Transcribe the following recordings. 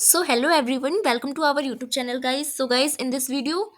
So hello everyone, welcome to our YouTube channel, guys. So guys, in this video,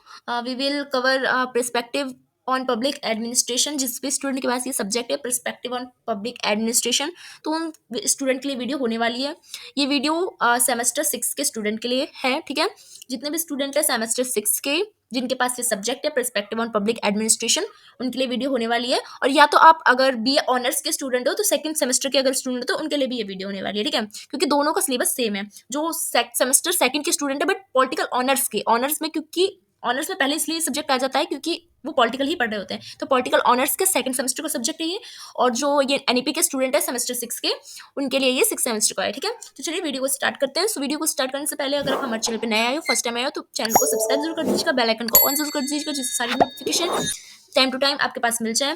we will cover perspective on public administration. जिस भी student के पास ये subject है perspective on public administration, तो उन student के लिए video होने वाली है। ये वीडियो सेमेस्टर 6 के स्टूडेंट के लिए है, ठीक है। जितने भी स्टूडेंट है सेमेस्टर 6 के जिनके पास ये सब्जेक्ट है perspective on public administration, उनके लिए वीडियो होने वाली है। और या तो आप अगर बी ऑनर्स के स्टूडेंट हो तो सेकंड सेमेस्टर के अगर स्टूडेंट हो तो उनके लिए भी ये वीडियो होने वाली है, ठीक है। क्योंकि दोनों का सिलेबस सेम है। जो सेमेस्टर सेकंड के स्टूडेंट है बट पॉलिटिकल ऑनर्स के ऑनर्स में, क्योंकि ऑनर्स में पहले इसलिए सब्जेक्ट आ जाता है क्योंकि वो पॉलिटिकल ही पढ़ रहे होते हैं, तो पॉलिटिकल ऑनर्स के सेकंड सेमेस्टर का सब्जेक्ट है ये। और जो ये एनईपी के स्टूडेंट है सेमेस्टर 6 के, उनके लिए ये 6 सेमेस्टर का है, ठीक है। तो चलिए वीडियो को स्टार्ट करते हैं। सो वीडियो को स्टार्ट करने से पहले अगर आप हमारे चैनल पे नए आए हो, फर्स्ट टाइम आए हो, तो चैनल को सब्सक्राइब जरूर कर दीजिएगा, बेल आइकन को ऑन जरूर कर दीजिएगा, जिससे सारी नोटिफिकेशन टाइम टू टाइम आपके पास मिल जाए।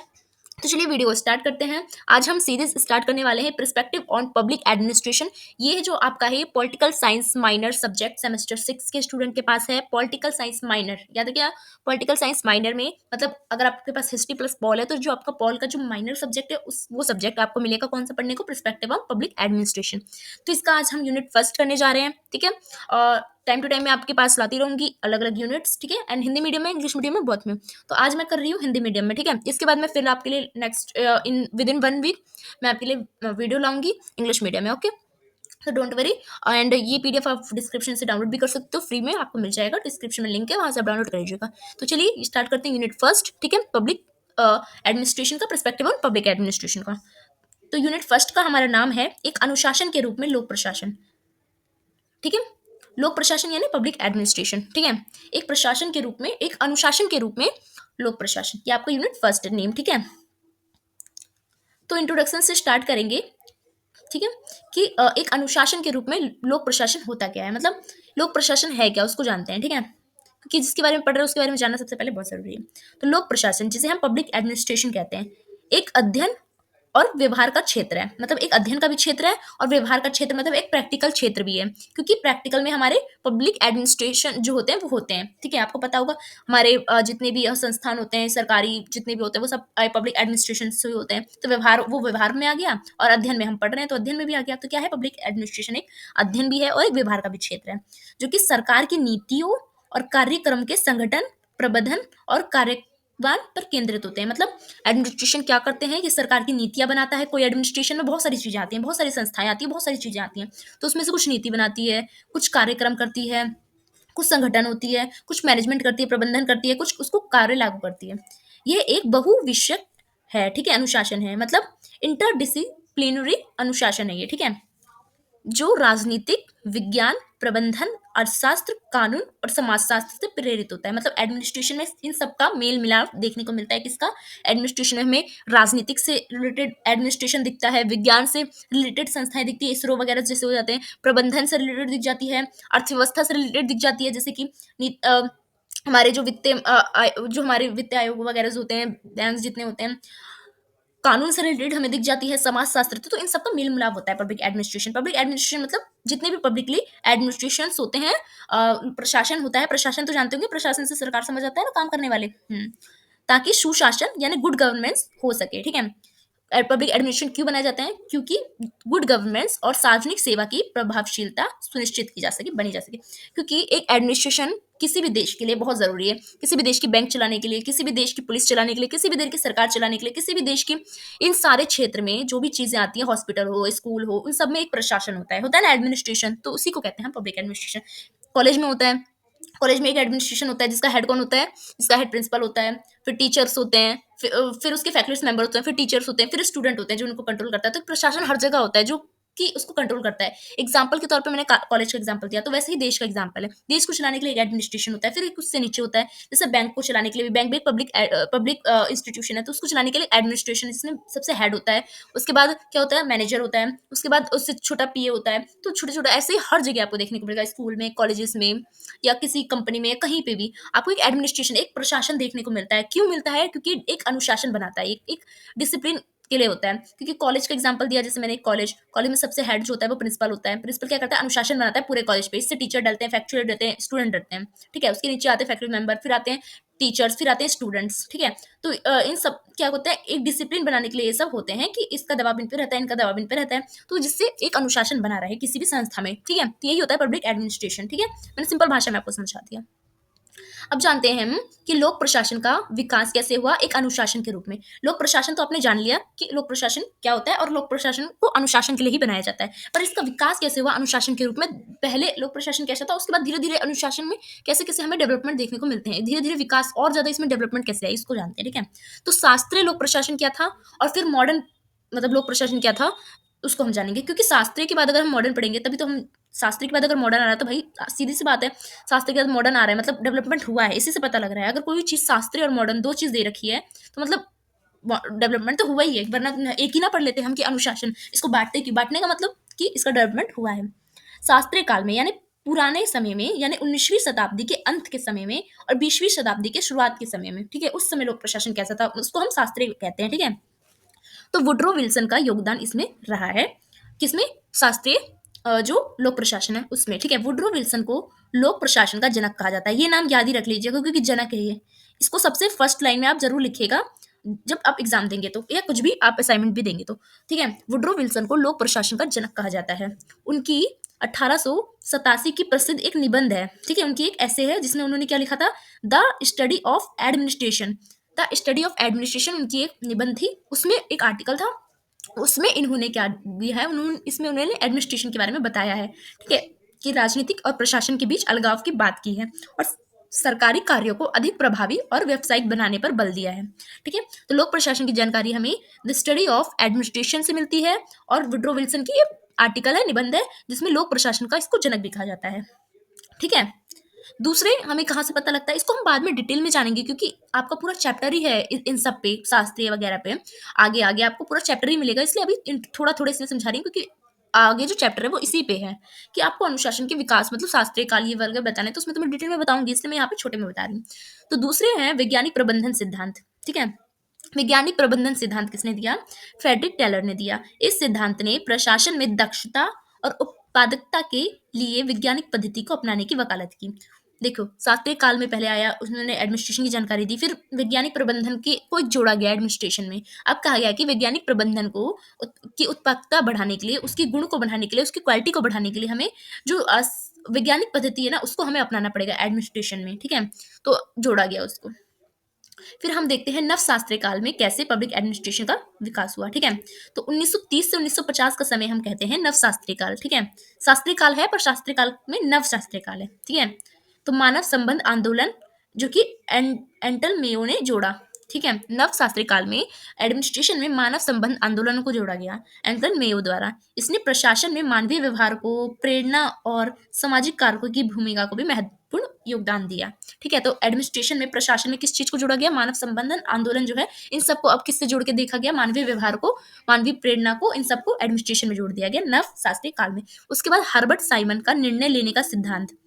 तो चलिए वीडियो को स्टार्ट करते हैं। आज हम सीरीज स्टार्ट करने वाले हैं पर्सपेक्टिव ऑन पब्लिक एडमिनिस्ट्रेशन। ये जो आपका है political science minor subject semester 6 के स्टूडेंट के पास है। पॉलिटिकल साइंस माइनर याद है क्या? पॉलिटिकल साइंस माइनर में मतलब अगर आपके पास हिस्ट्री प्लस पॉल है तो जो आपका पॉल का जो माइनर सब्जेक्ट है उस वो सब्जेक्ट आपको मिलेगा कौन सा पढ़ने को? Perspective on public administration. तो इसका आज हम यूनिट फर्स्ट करने जा रहे हैं, ठीक है। और टाइम टू टाइम मैं आपके पास लाती रहूंगी अलग अलग यूनिट्स, ठीक है। एंड हिंदी मीडियम में, इंग्लिश मीडियम में, बहुत में। तो आज मैं कर रही हूँ हिंदी मीडियम में, ठीक है। इसके बाद मैं फिर आपके लिए next in within 1 week मैं आपके लिए वीडियो लाऊंगी इंग्लिश मीडियम में, ओके। तो डोंट वरी। एंड ये पीडीएफ आप डिस्क्रिप्शन से डाउनलोड भी कर सकते हो, फ्री में आपको मिल जाएगा, डिस्क्रिप्शन में लिंक है, वहां से आप डाउनलोड कर लीजिएगा। तो चलिए स्टार्ट करते हैं यूनिट फर्स्ट, ठीक है। पब्लिक एडमिनिस्ट्रेशन का पर्सपेक्टिव ऑन पब्लिक एडमिनिस्ट्रेशन का। तो यूनिट फर्स्ट का हमारा नाम है एक अनुशासन के रूप में लोक प्रशासन, ठीक है। लोक प्रशासन यानी पब्लिक एडमिनिस्ट्रेशन, ठीक है। एक प्रशासन के रूप में, एक अनुशासन के रूप में लोक प्रशासन, ये आपका यूनिट फर्स्ट नेम, ठीक है। तो इंट्रोडक्शन से स्टार्ट करेंगे, ठीक है। कि एक अनुशासन के रूप में लोक प्रशासन होता क्या है, मतलब लोक प्रशासन है क्या, उसको जानते हैं, ठीक है। क्योंकि जिसके बारे में पढ़ रहे हैं उसके बारे में जानना सबसे पहले बहुत जरूरी है। तो लोक प्रशासन, जिसे हम पब्लिक एडमिनिस्ट्रेशन कहते हैं, एक अध्ययन और व्यवहार का क्षेत्र है। मतलब एक अध्ययन का भी क्षेत्र है और व्यवहार का क्षेत्र, मतलब एक प्रैक्टिकल क्षेत्र भी है। क्योंकि प्रैक्टिकल में हमारे पब्लिक एडमिनिस्ट्रेशन जो होते हैं वो होते हैं, ठीक है। आपको पता होगा हमारे जितने भी संस्थान होते हैं सरकारी, जितने भी होते हैं वो सब पब्लिक एडमिनिस्ट्रेशन से ही होते हैं। तो व्यवहार, वो व्यवहार में आ गया, और अध्ययन में हम पढ़ रहे हैं तो अध्ययन में भी आ गया। तो क्या है? पब्लिक एडमिनिस्ट्रेशन एक अध्ययन भी है और एक व्यवहार का भी क्षेत्र है, जो कि सरकार की नीतियों और कार्यक्रम के संगठन, प्रबंधन और कार्यवान पर केंद्रित होते हैं। मतलब एडमिनिस्ट्रेशन क्या करते हैं कि सरकार की नीतियां बनाता है। कोई एडमिनिस्ट्रेशन में बहुत सारी चीजें आती हैं, बहुत सारी संस्थाएं आती हैं, बहुत सारी चीजें आती हैं। तो उसमें से कुछ नीति बनाती है, कुछ कार्यक्रम करती है, कुछ संगठन होती है, कुछ मैनेजमेंट करती है, प्रबंधन करती है, कुछ उसको कार्य लागू करती है। ये एक बहुविषयक है, ठीक है, अनुशासन है। मतलब इंटरडिसिप्लिनरी अनुशासन है ये, ठीक है। जो राजनीतिक विज्ञान, प्रबंधन, अर्थशास्त्र, कानून और समाजशास्त्र से प्रेरित होता है। मतलब एडमिनिस्ट्रेशन में इन सबका मेल मिलाप देखने को मिलता है। किसका? एडमिनिस्ट्रेशन में हमें राजनीतिक से रिलेटेड एडमिनिस्ट्रेशन दिखता है, विज्ञान से रिलेटेड संस्थाएं दिखती है, इसरो वगैरह जैसे हो जाते हैं, प्रबंधन से रिलेटेड दिख जाती है, अर्थव्यवस्था से रिलेटेड दिख जाती है, जैसे कि हमारे जो जो हमारे वित्त आयोग वगैरह जो होते हैं, बैंक जितने होते हैं, कानून से रिलेटेड हमें दिख जाती है, समाजशास्त्र। तो इन सबका मेल मिलाप होता है पब्लिक एडमिनिस्ट्रेशन। पब्लिक एडमिनिस्ट्रेशन मतलब जितने भी पब्लिकली एडमिनिस्ट्रेशन होते हैं, प्रशासन होता है। प्रशासन तो जानते होंगे, प्रशासन से सरकार समझ आता है ना, काम करने वाले। ताकि सुशासन यानी गुड गवर्नेंस हो सके, ठीक है। पब्लिक एडमिनिस्ट्रेशन क्यों बनाए जाते हैं? क्योंकि गुड गवर्नेंस और सार्वजनिक सेवा की प्रभावशीलता सुनिश्चित की जा सके, बनी जा सके। क्योंकि एक एडमिनिस्ट्रेशन किसी भी देश के लिए बहुत जरूरी है। किसी भी देश की बैंक चलाने के लिए, किसी भी देश की पुलिस चलाने के लिए, किसी भी देश की सरकार चलाने के लिए, किसी भी देश की इन सारे क्षेत्र में जो भी चीजें आती हैं, हॉस्पिटल हो, स्कूल हो, उन सब में एक प्रशासन होता है ना, एडमिनिस्ट्रेशन। तो उसी को कहते हैं पब्लिक एडमिनिस्ट्रेशन। कॉलेज में होता है, कॉलेज में एक एडमिनिस्ट्रेशन होता है जिसका हेड कौन होता है? जिसका हेड प्रिंसिपल होता है। फिर टीचर्स होते हैं, फिर उसके फैकल्टी मेंबर होते हैं, फिर टीचर्स होते हैं, फिर स्टूडेंट होते हैं जो उनको कंट्रोल करता है। तो प्रशासन हर जगह होता है जो कि उसको कंट्रोल करता है। एग्जाम्पल के तौर पे मैंने कॉलेज का एग्जाम्पल दिया, तो वैसे ही देश का एग्जाम्पल है। देश को चलाने के लिए एक एडमिनिस्ट्रेशन होता है, फिर एक उससे नीचे होता है। जैसे बैंक को चलाने के लिए भी, बैंक भी पब्लिक पब्लिक इंस्टीट्यूशन है, तो उसको चलाने के लिए एडमिनिस्ट्रेशन जिसमें सबसे हेड होता है। उसके बाद क्या होता है? मैनेजर होता है। उसके बाद उससे छोटा पीए होता है। तो छोटे छोटे ऐसे ही हर जगह आपको देखने को मिलेगा, स्कूल में, कॉलेजेस में, या किसी कंपनी में, कहीं पे भी आपको एक एडमिनिस्ट्रेशन, एक प्रशासन देखने को मिलता है। क्यों मिलता है? क्योंकि एक अनुशासन बनाता है, एक डिसिप्लिन के लिए होता है। क्योंकि कॉलेज का एग्जांपल दिया, जैसे मैंने, कॉलेज कॉलेज में सबसे हेड जो होता है वो प्रिंसिपल होता है। प्रिंसिपल क्या करता है? अनुशासन बनाता है पूरे कॉलेज पे। इससे टीचर डलते हैं, फैक्चुअल डलते हैं, स्टूडेंट डलते हैं, ठीक है। उसके नीचे आते हैं फैकल्टी मेंबर, फिर आते हैं टीचर्स, फिर आते हैं स्टूडेंट्स, ठीक है। तो इन सब क्या होता है, एक डिसिप्लिन बनाने के लिए ये सब होते हैं कि इसका दबाव इन पे रहता है, इनका दबाव इन पे रहता है, तो जिससे एक अनुशासन बना रहे किसी भी संस्था में, ठीक है। तो यही होता है पब्लिक एडमिनिस्ट्रेशन, ठीक है। मैंने सिंपल भाषा में आपको समझा दिया। अब जानते हैं हम कि लोक प्रशासन का विकास कैसे हुआ एक अनुशासन के रूप में। लोक प्रशासन तो आपने जान लिया कि लोक प्रशासन क्या होता है, और लोक प्रशासन को अनुशासन के लिए ही बनाया जाता है, पर इसका विकास कैसे हुआ अनुशासन के रूप में। पहले लोक प्रशासन कैसा था, उसके बाद धीरे धीरे अनुशासन में कैसे कैसे हमें डेवलपमेंट देखने को मिलते हैं, धीरे धीरे विकास और ज्यादा इसमें डेवलपमेंट कैसे है इसको जानते हैं, ठीक है। तो शास्त्रीय लोक प्रशासन क्या था, और फिर मॉडर्न मतलब लोक प्रशासन क्या था, उसको हम जानेंगे। क्योंकि शास्त्रीय के बाद अगर हम मॉडर्न पढ़ेंगे तभी तो हम, शास्त्री के बाद अगर मॉडर्न आ रहा है तो भाई सीधी सी बात है, शास्त्री के बाद मॉडर्न आ रहा है मतलब डेवलपमेंट हुआ है, इसी से पता लग रहा है। अगर कोई चीज शास्त्री और मॉडर्न दो चीज दे रखी है तो मतलब डेवलपमेंट तो हुआ ही है, वरना एक ही ना पढ़ लेते हम कि अनुशासन, इसको बांटते कि बांटने का मतलब कि इसका डेवलपमेंट हुआ है। शास्त्रीय काल में यानी पुराने समय में, यानी 19वीं शताब्दी के अंत के समय में और 20वीं शताब्दी के शुरुआत के समय में, ठीक है, उस समय लोक प्रशासन कैसा था उसको हम शास्त्रीय कहते हैं, ठीक है। तो वुड्रो विल्सन का योगदान इसमें रहा है, किसमें, शास्त्रीय जो लोक प्रशासन है उसमें, ठीक है। वुड्रो विल्सन को लोक प्रशासन का जनक कहा जाता है, ये नाम याद ही रख लीजिएगा क्योंकि जनक है ये। इसको सबसे फर्स्ट लाइन में आप जरूर लिखिएगा जब आप एग्जाम देंगे तो, या कुछ भी आप असाइनमेंट भी देंगे तो, ठीक है। वुड्रो विल्सन को लोक प्रशासन का जनक कहा जाता है। उनकी 1887 की प्रसिद्ध एक निबंध है, ठीक है, उनकी एक ऐसे है जिसमें उन्होंने क्या लिखा था, the study of administration. The study of administration उनकी एक निबंध थी, उसमें एक आर्टिकल था, उसमें इन्होंने क्या दिया है, उन्होंने इसमें उन्होंने एडमिनिस्ट्रेशन के बारे में बताया है, ठीक है, कि राजनीतिक और प्रशासन के बीच अलगाव की बात की है, और सरकारी कार्यों को अधिक प्रभावी और व्यावसायिक बनाने पर बल दिया है, ठीक है। तो लोक प्रशासन की जानकारी हमें द स्टडी ऑफ एडमिनिस्ट्रेशन से मिलती है, और वुड्रो विल्सन की ये आर्टिकल है, निबंध है, जिसमें लोक प्रशासन का इसको जनक भी कहा जाता है, ठीक है। दूसरे हमें कहाँ से पता लगता है, इसको हम बाद में डिटेल में जानेंगे क्योंकि आपका पूरा चैप्टर ही है इन सब पे, शास्त्रीय वगैरह पे, आगे आगे आपको पूरा चैप्टर ही मिलेगा, इसलिए अभी थोड़ा थोड़ा इसलिए समझा रही हूँ क्योंकि आगे जो चैप्टर है वो इसी पे है, कि आपको अनुशासन के विकास मतलब शास्त्रीय काल ये वर्ग बताने, तो उसमें तो मैं डिटेल में बताऊंगी, इसलिए मैं यहाँ पे छोटे में बता रही हूँ। तो दूसरे हैं वैज्ञानिक प्रबंधन सिद्धांत, ठीक है। वैज्ञानिक प्रबंधन सिद्धांत किसने दिया, फ्रेडरिक टेलर ने दिया। इस सिद्धांत ने प्रशासन में दक्षता और उत्पादकता के लिए वैज्ञानिक पद्धति को अपनाने की वकालत की। देखो, शास्त्रीय काल में पहले आया, उन्होंने एडमिनिस्ट्रेशन की जानकारी दी, फिर वैज्ञानिक प्रबंधन के को जोड़ा गया एडमिनिस्ट्रेशन में। अब कहा गया कि वैज्ञानिक प्रबंधन को की उत्पादकता बढ़ाने के लिए, उसके गुण को बढ़ाने के लिए, उसकी क्वालिटी को बढ़ाने के लिए हमें जो वैज्ञानिक पद्धति है ना उसको हमें अपनाना पड़ेगा एडमिनिस्ट्रेशन में, ठीक है। तो जोड़ा गया उसको। फिर हम देखते हैं नवशास्त्रीय काल में कैसे पब्लिक एडमिनिस्ट्रेशन का विकास हुआ, ठीक है। तो 1930 से 1950 का समय हम कहते हैं नवशास्त्रीय काल, ठीक है। शास्त्रीय काल है पर शास्त्रीय काल में नवशास्त्रीय काल है, ठीक है। तो मानव संबंध आंदोलन जो कि एंटल मेयो ने जोड़ा, ठीक है। नवशास्त्रीय काल में एडमिनिस्ट्रेशन में मानव संबंध आंदोलनों को जोड़ा गया एंटल मेयो द्वारा। इसने प्रशासन में मानवीय व्यवहार को, प्रेरणा और सामाजिक कारकों की भूमिका को भी महत्वपूर्ण योगदान दिया, ठीक है। तो एडमिनिस्ट्रेशन में, प्रशासन में किस चीज को जोड़ा गया, मानव संबंधन आंदोलन जो है, इन सबको अब किससे जोड़ के देखा गया, मानवीय व्यवहार को, मानवीय प्रेरणा को, इन सबको एडमिनिस्ट्रेशन में जोड़ दिया गया नव शास्त्रीय काल में। उसके बाद हर्बर्ट साइमन का निर्णय लेने का सिद्धांत,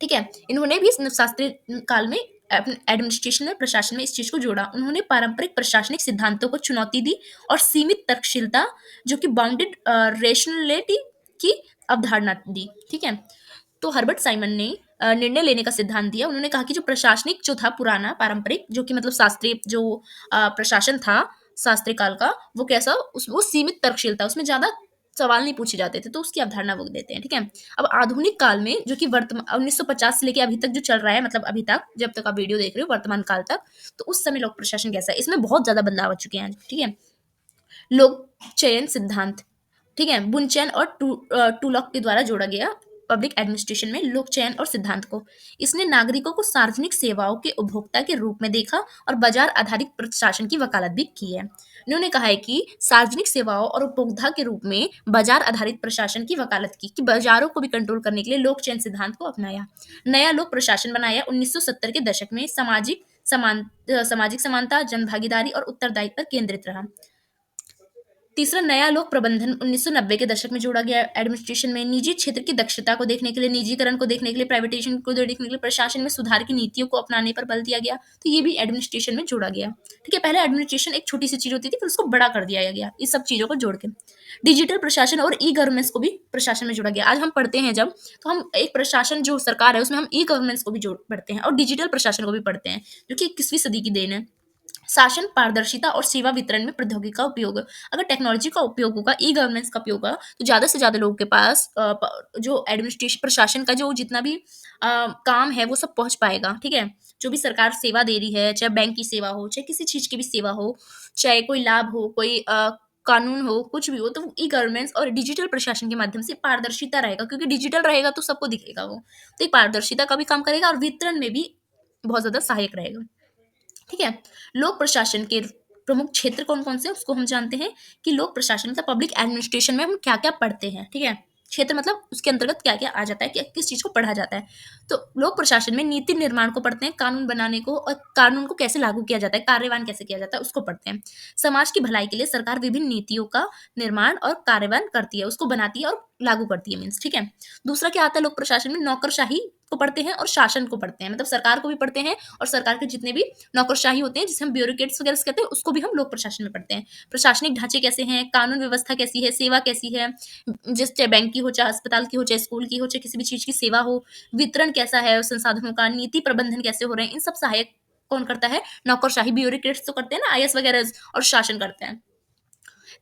ठीक है, इन्होंने भी शास्त्रीय काल में एडमिनिस्ट्रेशन में, प्रशासन में इस चीज को जोड़ा। उन्होंने पारंपरिक प्रशासनिक सिद्धांतों को चुनौती दी और सीमित तर्कशीलता जो कि बाउंडेड रेशनलिटी की अवधारणा दी, ठीक है। तो हर्बर्ट साइमन ने निर्णय लेने का सिद्धांत दिया। उन्होंने कहा कि जो प्रशासनिक जो था पुराना पारंपरिक, जो कि मतलब शास्त्रीय जो प्रशासन था शास्त्रीय काल का, वो कैसा, वो सीमित तर्कशील था, उसमें ज्यादा सवाल नहीं पूछे जाते थे, तो उसकी अवधारणा वो देते हैं, ठीक है। अब आधुनिक काल में जो कि वर्तमान 1950 से लेके अभी तक जो चल रहा है, मतलब अभी तक जब तक आप वीडियो देख रहे हो वर्तमान काल तक, तो उस समय लोक प्रशासन कैसा है, इसमें बहुत ज्यादा बदलाव आ चुके हैं, ठीक है। लोक चयन सिद्धांत, ठीक है, बुनचैन और टूलॉक के द्वारा जोड़ा गया पब्लिक एडमिनिस्ट्रेशन में लोक चयन और सिद्धांत को। इसने नागरिकों को सार्वजनिक सेवाओं के उपभोक्ता के रूप में देखा और बाजार आधारित प्रशासन की वकालत भी की है। इन्होंने कहा है कि सार्वजनिक सेवाओं और उपभोक्ता के रूप में बाजार आधारित प्रशासन की वकालत की, कि बाजारों को भी कंट्रोल करने के लिए लोक चयन सिद्धांत को अपनाया। नया लोक प्रशासन बनाया 1970 के दशक में सामाजिक समानता, जनभागीदारी और उत्तरदायित्व पर केंद्रित रहा। तीसरा, नया लोक प्रबंधन 1990 के दशक में जोड़ा गया एडमिनिस्ट्रेशन में। निजी क्षेत्र की दक्षता को देखने के लिए, निजीकरण को देखने के लिए, प्राइवेटाइजेशन को देखने के लिए प्रशासन में सुधार की नीतियों को अपनाने पर बल दिया गया। तो ये भी एडमिनिस्ट्रेशन में जोड़ा गया। ठीक है, पहले एडमिनिस्ट्रेशन एक छोटी सी चीज होती थी, फिर उसको बड़ा कर दिया गया इस सब चीजों को जोड़ के। डिजिटल प्रशासन और ई गवर्नेंस को भी प्रशासन में जोड़ा गया। आज हम पढ़ते हैं जब, तो हम एक प्रशासन जो सरकार है उसमें हम ई गवर्नेंस को भी जोड़ पढ़ते हैं और डिजिटल प्रशासन को भी पढ़ते हैं, जो कि 21वीं सदी की देन है। शासन, पारदर्शिता और सेवा वितरण में प्रौद्योगिकी का उपयोग। अगर टेक्नोलॉजी का उपयोग होगा, ई गवर्नेंस का उपयोग होगा, तो ज्यादा से ज्यादा लोगों के पास जो एडमिनिस्ट्रेशन प्रशासन का जो जितना भी काम है वो सब पहुंच पाएगा। ठीक है, जो भी सरकार सेवा दे रही है, चाहे बैंक की सेवा हो, चाहे किसी चीज की भी सेवा हो, चाहे कोई लाभ हो, कोई कानून हो, कुछ भी हो, तो ई गवर्नेंस और डिजिटल प्रशासन के माध्यम से पारदर्शिता रहेगा, क्योंकि डिजिटल रहेगा तो सबको दिखेगा वो। तो ये पारदर्शिता का भी काम करेगा और वितरण में भी बहुत ज्यादा सहायक रहेगा। ठीक है, लोक प्रशासन के प्रमुख क्षेत्र कौन कौन से हैं, उसको हम जानते हैं कि लोक प्रशासन मतलब पब्लिक एडमिनिस्ट्रेशन में हम क्या क्या पढ़ते हैं। ठीक है, क्षेत्र मतलब उसके अंतर्गत क्या क्या आ जाता है, किस चीज को पढ़ा जाता है। तो लोक प्रशासन में नीति निर्माण को पढ़ते हैं, कानून बनाने को, और कानून को कैसे लागू किया जाता है, कार्यान्वयन कैसे किया जाता है, उसको पढ़ते हैं। समाज की भलाई के लिए सरकार विभिन्न नीतियों का निर्माण और कार्यान्वयन करती है, उसको बनाती है और लागू करती है, मीन्स। ठीक है, दूसरा क्या आता है लोक प्रशासन में, नौकरशाही को पढ़ते हैं और शासन को पढ़ते हैं, मतलब सरकार को भी पढ़ते हैं और सरकार के जितने भी नौकरशाही होते हैं, जिसे हम ब्यूरोक्रेट्स वगैरह कहते हैं, उसको भी हम लोक प्रशासन में पढ़ते हैं। प्रशासनिक ढांचे कैसे हैं, कानून व्यवस्था कैसी है, सेवा कैसी है, जिस चाहे बैंक की हो, चाहे अस्पताल की हो, चाहे स्कूल की हो, चाहे किसी भी चीज की सेवा हो, वितरण कैसा है संसाधनों का, नीति प्रबंधन कैसे हो रहे हैं, इन सब सहायक कौन करता है, नौकरशाही, ब्यूरोक्रेट्स तो करते हैं ना, आईएएस वगैरह, और शासन करते हैं।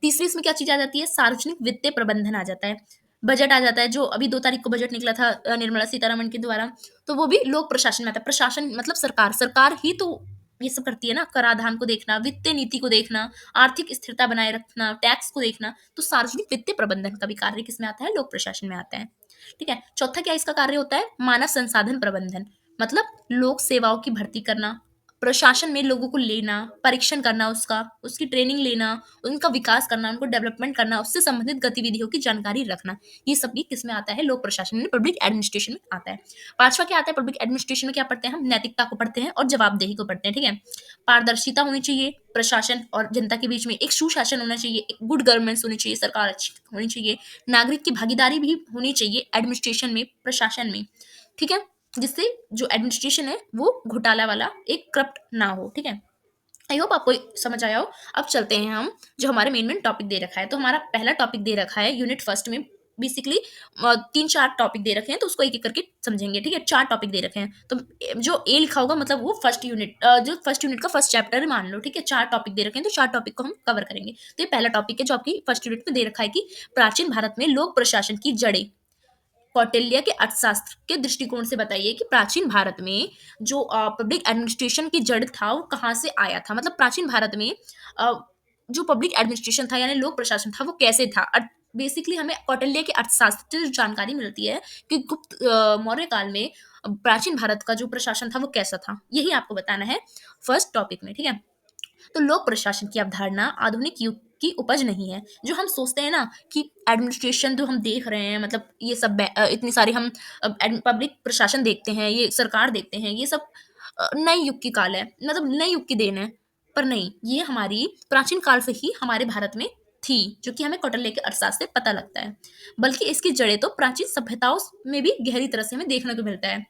तीसरी इसमें क्या चीज आ जाती है, सार्वजनिक वित्तीय प्रबंधन आ जाता है। बजट आ जाता है, जो अभी 2 तारीख को बजट निकला था निर्मला सीतारमण के द्वारा, तो वो भी लोक प्रशासन में आता है। प्रशासन मतलब सरकार, सरकार ही तो ये सब करती है ना, कराधान को देखना, वित्तीय नीति को देखना, आर्थिक स्थिरता बनाए रखना, टैक्स को देखना। तो सार्वजनिक वित्तीय प्रबंधन का भी कार्य किसमें आता है, लोक प्रशासन में आता है। ठीक है, चौथा क्या इसका कार्य होता है, मानव संसाधन प्रबंधन, मतलब लोक सेवाओं की भर्ती करना, प्रशासन में लोगों को लेना, परीक्षण करना, उसका उसकी ट्रेनिंग लेना, उनका विकास करना, उनको डेवलपमेंट करना, उससे संबंधित गतिविधियों की जानकारी रखना। ये सब भी किसमें आता है, लोक प्रशासन में, पब्लिक एडमिनिस्ट्रेशन में आता है। पांचवा क्या आता है, पब्लिक एडमिनिस्ट्रेशन में क्या पढ़ते हैं हम, नैतिकता को पढ़ते हैं और जवाबदेही को पढ़ते हैं। ठीक है, पारदर्शिता होनी चाहिए, प्रशासन और जनता के बीच में एक सुशासन होना चाहिए, एक गुड गवर्नेंस होनी चाहिए, सरकार अच्छी होनी चाहिए, नागरिक की भागीदारी भी होनी चाहिए एडमिनिस्ट्रेशन में, प्रशासन में। ठीक है, जिससे जो एडमिनिस्ट्रेशन है वो घोटाला वाला, एक करप्ट ना हो। ठीक है, आई होप आपको समझ आया हो। अब चलते हैं हम, जो हमारे मेन टॉपिक दे रखा है, तो हमारा पहला टॉपिक दे रखा है यूनिट फर्स्ट में, बेसिकली 3-4 टॉपिक दे रखे हैं, तो उसको एक एक करके समझेंगे। ठीक है, 4 टॉपिक दे रखे हैं, तो जो ए लिखा होगा मतलब वो फर्स्ट यूनिट, जो फर्स्ट यूनिट का फर्स्ट चैप्टर है मान लो। ठीक है, 4 टॉपिक दे रखे हैं, तो 4 टॉपिक को हम कवर करेंगे। तो ये पहला टॉपिक है जो आपकी फर्स्ट यूनिट में दे रखा है कि प्राचीन भारत में लोक प्रशासन की जड़ें। कौटिल्य के अर्थशास्त्र के दृष्टिकोण से बताइए कि प्राचीन भारत में जो पब्लिक एडमिनिस्ट्रेशन की जड़ था वो कहाँ से आया था, मतलब प्राचीन भारत में अ, जो पब्लिक एडमिनिस्ट्रेशन था यानी लोक प्रशासन था वो कैसे था। बेसिकली हमें कौटिल्य के अर्थशास्त्र से जो जानकारी मिलती है कि गुप्त मौर्य काल में प्राचीन भारत का जो प्रशासन था वो कैसा था, यही आपको बताना है फर्स्ट टॉपिक में। ठीक है, तो लोक प्रशासन की अवधारणा आधुनिक युग की उपज नहीं है। जो हम सोचते हैं ना कि एडमिनिस्ट्रेशन जो हम देख रहे हैं, मतलब ये सब इतनी सारी हम पब्लिक प्रशासन देखते हैं, ये सरकार देखते हैं, ये सब नए युग की काल है, मतलब नए युग की देन है। पर नहीं, ये हमारी प्राचीन काल से ही हमारे भारत में थी, जो कि हमें कौटिल्य के अर्थशास्त्र से पता लगता है। बल्कि इसकी जड़ें तो प्राचीन सभ्यताओं में भी गहरी तरह से हमें देखने को मिलता है।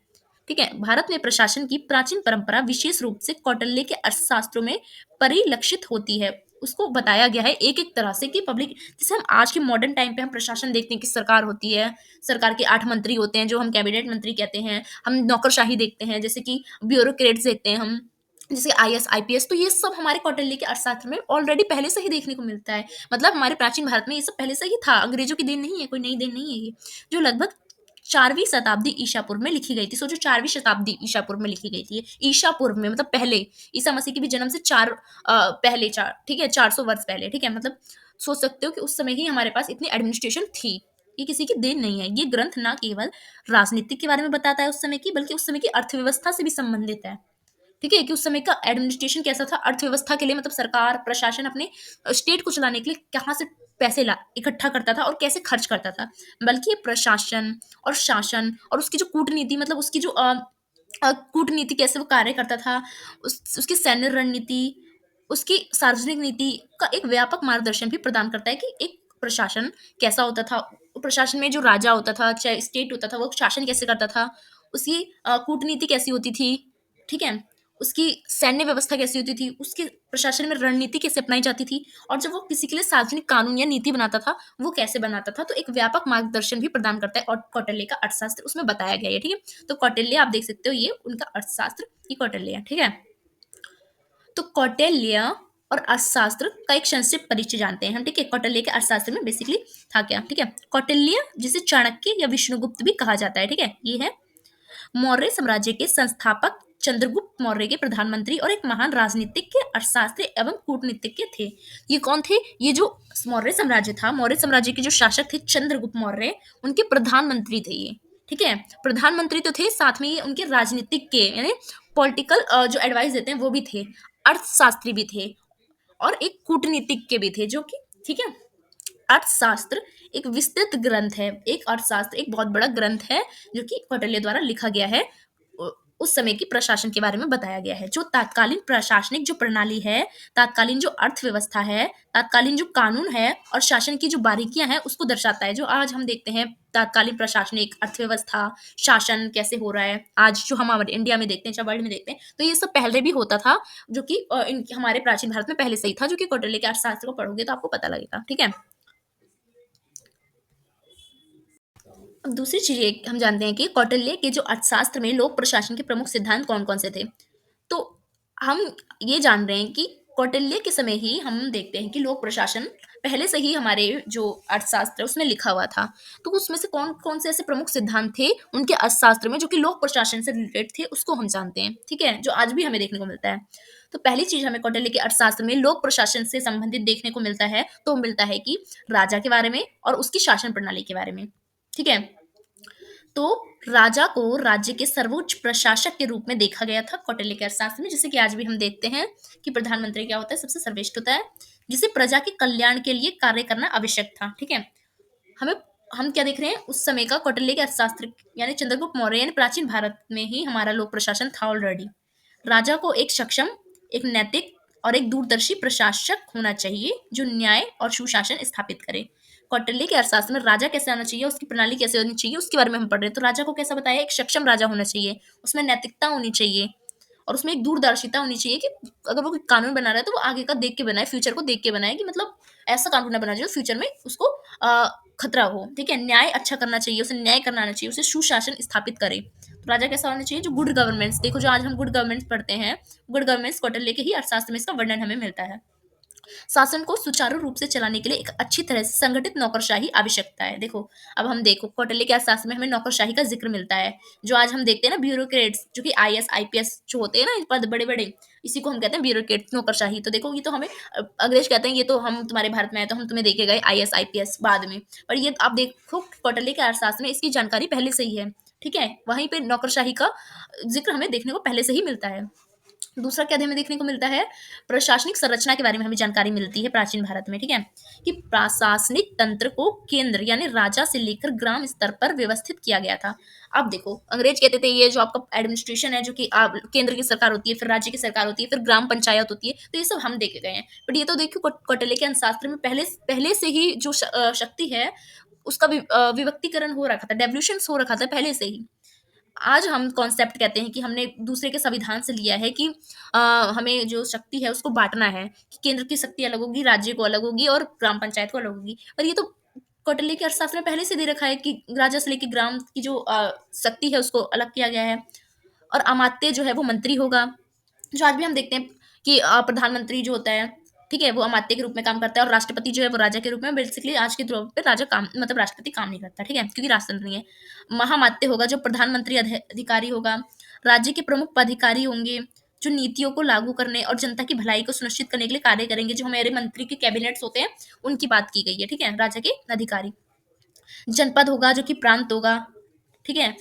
ठीक है, भारत में प्रशासन की प्राचीन परंपरा विशेष रूप से कौटिल्य के अर्थशास्त्रों में परिलक्षित होती है। उसको बताया गया है एक एक तरह से कि पब्लिक, जैसे हम आज के मॉडर्न टाइम पे हम प्रशासन देखते हैं कि सरकार होती है, सरकार के 8 मंत्री होते हैं जो हम कैबिनेट मंत्री कहते हैं, हम नौकरशाही देखते हैं जैसे कि ब्यूरोक्रेट्स देखते हैं हम, जैसे आईएएस आईपीएस, तो ये सब हमारे कौटिल्य के अर्थशास्त्र में ऑलरेडी पहले से ही देखने को मिलता है। मतलब हमारे प्राचीन भारत में ये सब पहले से ही था, अंग्रेजों की देन नहीं है, कोई नई देन नहीं है ये, जो लगभग 4वीं शताब्दी ईसा पूर्व में लिखी गई थी। सोचो 4वीं शताब्दी ईसा पूर्व में लिखी गई थी, ईसा पूर्व में मतलब पहले, ईसा मसीह के भी जन्म से पहले चार, ठीक है, 400 वर्ष पहले। ठीक है, मतलब सोच सकते हो कि उस समय ही हमारे पास इतनी एडमिनिस्ट्रेशन थी। ये किसी की देन नहीं है, ये ग्रंथ ना केवल राजनीति के बारे में बताता है उस समय की, बल्कि उस समय की अर्थव्यवस्था से भी संबंधित है। ठीक है, कि उस समय का एडमिनिस्ट्रेशन कैसा था अर्थव्यवस्था के लिए, मतलब सरकार प्रशासन अपने स्टेट को चलाने के लिए कहाँ से पैसे ला इकट्ठा करता था और कैसे खर्च करता था। बल्कि ये प्रशासन और शासन और उसकी जो कूटनीति, मतलब उसकी जो कूटनीति कैसे वो कार्य करता था, उसकी सैन्य रणनीति, उसकी सार्वजनिक नीति का एक व्यापक मार्गदर्शन भी प्रदान करता है कि एक प्रशासन कैसा होता था। प्रशासन में जो राजा होता था, चाहे स्टेट होता था, वो शासन कैसे करता था, उसकी कूटनीति कैसी होती थी, ठीक है, उसकी सैन्य व्यवस्था कैसी होती थी, उसके प्रशासन में रणनीति कैसे अपनाई जाती थी, और जब वो किसी के लिए सार्वजनिक कानून या नीति बनाता था, वो कैसे बनाता था। तो एक व्यापक मार्गदर्शन भी प्रदान करता है, और कौटिल्य का अर्थशास्त्र उसमें बताया गया है, ठीक है। तो कौटिल्य आप देख सकते हो, ये उनका अर्थशास्त्र, ये कौटिल्य है, ठीक है। तो कौटिल्य और अर्थशास्त्र का एक संक्षिप्त परिचय जानते हैं हम, ठीक है। कौटिल्य के अर्थशास्त्र में बेसिकली था क्या, ठीक है। कौटिल्य जिसे चाणक्य या विष्णुगुप्त भी कहा जाता है, ठीक है, ये है मौर्य साम्राज्य के संस्थापक, चंद्रगुप्त मौर्य के प्रधानमंत्री और एक महान राजनीतिक के अर्थशास्त्री एवं कूटनीतिज्ञ थे। ये कौन थे, ये जो मौर्य साम्राज्य था, मौर्य साम्राज्य के जो शासक थे चंद्रगुप्त मौर्य, उनके प्रधानमंत्री थे ये, ठीक है। प्रधानमंत्री तो थे, साथ में ये उनके राजनीतिक के यानी पॉलिटिकल जो एडवाइस देते हैं वो भी थे, अर्थशास्त्री भी थे, और एक कूटनीतिक के भी थे, जो कि, ठीक है। अर्थशास्त्र एक विस्तृत ग्रंथ है, एक अर्थशास्त्र एक बहुत बड़ा ग्रंथ है, जो कि कौटिल्य द्वारा लिखा गया है। उस समय की प्रशासन के बारे में बताया गया है, जो तात्कालीन प्रशासनिक जो प्रणाली है, तात्कालीन जो अर्थव्यवस्था है, तात्कालीन जो कानून है और शासन की जो बारीकियां हैं, उसको दर्शाता है। जो आज हम देखते हैं तात्कालीन प्रशासनिक अर्थव्यवस्था, शासन कैसे हो रहा है आज, जो हम हमारे इंडिया में देखते हैं, चाहे वर्ल्ड में देखते हैं, तो ये सब पहले भी होता था, जो कि हमारे प्राचीन भारत में पहले से ही था, जो कि कौटिल्य के अर्थशास्त्र को पढ़ोगे तो आपको पता लगेगा, ठीक है। अब दूसरी चीज एक हम जानते हैं कि कौटिल्य के जो अर्थशास्त्र में लोक प्रशासन के प्रमुख सिद्धांत कौन कौन से थे। तो हम ये जान रहे हैं कि कौटिल्य के समय ही हम देखते हैं कि लोक प्रशासन पहले से ही हमारे जो अर्थशास्त्र है उसमें लिखा हुआ था। तो उसमें से कौन कौन से ऐसे प्रमुख सिद्धांत थे उनके अर्थशास्त्र में जो कि लोक प्रशासन से रिलेटेड थे, उसको हम जानते हैं, ठीक है, जो आज भी हमें देखने को मिलता है। तो पहली चीज हमें कौटिल्य के अर्थशास्त्र में लोक प्रशासन से संबंधित देखने को मिलता है, तो मिलता है कि राजा के बारे में और उसकी शासन प्रणाली के बारे में, ठीक है। तो राजा को राज्य के सर्वोच्च प्रशासक के रूप में देखा गया था कौटिल्य के अर्थशास्त्र में, जैसे कि आज भी हम देखते हैं कि प्रधानमंत्री क्या होता है, सबसे सर्वश्रेष्ठ होता है, जिसे प्रजा के कल्याण के लिए कार्य करना आवश्यक था, ठीक है। हमें हम क्या देख रहे हैं, उस समय का कौटिल्य के अर्थशास्त्र यानी चंद्रगुप्त मौर्य यानी प्राचीन भारत में ही हमारा लोक प्रशासन था ऑलरेडी। राजा को एक सक्षम, एक नैतिक और एक दूरदर्शी प्रशासक होना चाहिए, जो न्याय और सुशासन स्थापित करे। कौटिल्य के अर्थशास्त्र में राजा कैसे आना चाहिए, उसकी प्रणाली कैसे होनी चाहिए, उसके बारे में हम पढ़ रहे हैं। तो राजा को कैसा बताया, एक सक्षम राजा होना चाहिए, उसमें नैतिकता होनी चाहिए, और उसमें एक दूरदर्शिता होनी चाहिए कि अगर वो कोई कानून बना रहा है तो वो आगे का देख के बनाए, फ्यूचर को देख के बनाए, कि मतलब ऐसा कानून ना बना जो फ्यूचर में उसको खतरा हो, ठीक है। न्याय अच्छा करना चाहिए, उसे न्याय करना आना चाहिए, उसे सुशासन स्थापित करे। तो राजा कैसा होना चाहिए, जो गुड गवर्नेंस, देखो जो आज हम गुड गवर्नेंस पढ़ते हैं, गुड गवर्नेंस कौटिल्य के ही अर्थशास्त्र में इसका वर्णन हमें मिलता है। शासन को सुचारू रूप से चलाने के लिए एक अच्छी तरह से संगठित नौकरशाही आवश्यकता है। देखो, अब हम देखो कौटिल्य के अर्थशास्त्र में हमें नौकरशाही का जिक्र मिलता है, जो आज हम देखते हैं ना ब्यूरोक्रेट्स, जो कि आईएएस आईपीएस जो होते हैं ना पद बड़े बड़े, इसी को हम कहते हैं ब्यूरोक्रेट्स, नौकरशाही। तो देखो ये तो हमें अंग्रेज कहते हैं, ये तो हम तुम्हारे भारत में आए तो हम तुम्हें देके गए आईएएस आईपीएस बाद में, पर ये आप देखो कौटिल्य के अर्थशास्त्र में इसकी जानकारी पहले से ही है, ठीक है। वहीं पे नौकरशाही का जिक्र हमें देखने को पहले से ही मिलता है। दूसरा क्या हमें देखने को मिलता है, प्रशासनिक संरचना के बारे में हमें जानकारी मिलती है प्राचीन भारत में, ठीक है, कि प्रशासनिक तंत्र को केंद्र यानी राजा से लेकर ग्राम स्तर पर व्यवस्थित किया गया था। अब देखो अंग्रेज कहते थे ये जो आपका एडमिनिस्ट्रेशन है, जो कि आप केंद्र की सरकार होती है, फिर राज्य की सरकार होती है, फिर ग्राम पंचायत होती है, तो ये सब हम देखे गए हैं। बट ये तो देखो कौटिल्य के शास्त्र में पहले पहले से ही जो शक्ति है उसका विभक्तिकरण हो रखा था, डेवल्यूशन हो रखा था पहले से ही। आज हम कॉन्सेप्ट कहते हैं कि हमने दूसरे के संविधान से लिया है कि अ, हमें जो शक्ति है उसको बांटना है, कि केंद्र की शक्ति अलग होगी, राज्य को अलग होगी और ग्राम पंचायत को अलग होगी। पर ये तो कौटिल्य के अर्थशास्त्र में पहले से दे रखा है कि राजा से लेकर ग्राम की जो शक्ति है उसको अलग किया गया है। और अमात्य जो है वो मंत्री होगा, जो आज भी हम देखते हैं कि प्रधानमंत्री जो होता है, ठीक है, वो अमात्य के रूप में काम करता है, और राष्ट्रपति जो है वो राजा के रूप में। बेसिकली आज के तौर पे राजा काम मतलब राष्ट्रपति काम नहीं करता, ठीक है, क्योंकि राजतंत्र नहीं है। महामात्य होगा जो प्रधानमंत्री अधिकारी होगा। राज्य के प्रमुख पदाधिकारी होंगे, जो नीतियों को लागू करने और जनता की भलाई को सुनिश्चित करने के लिए कार्य करेंगे, जो हमारे मंत्री के कैबिनेट्स होते हैं उनकी बात की गई है, ठीक है, राजा के अधिकारी। जनपद होगा जो कि प्रांत होगा, ठीक है।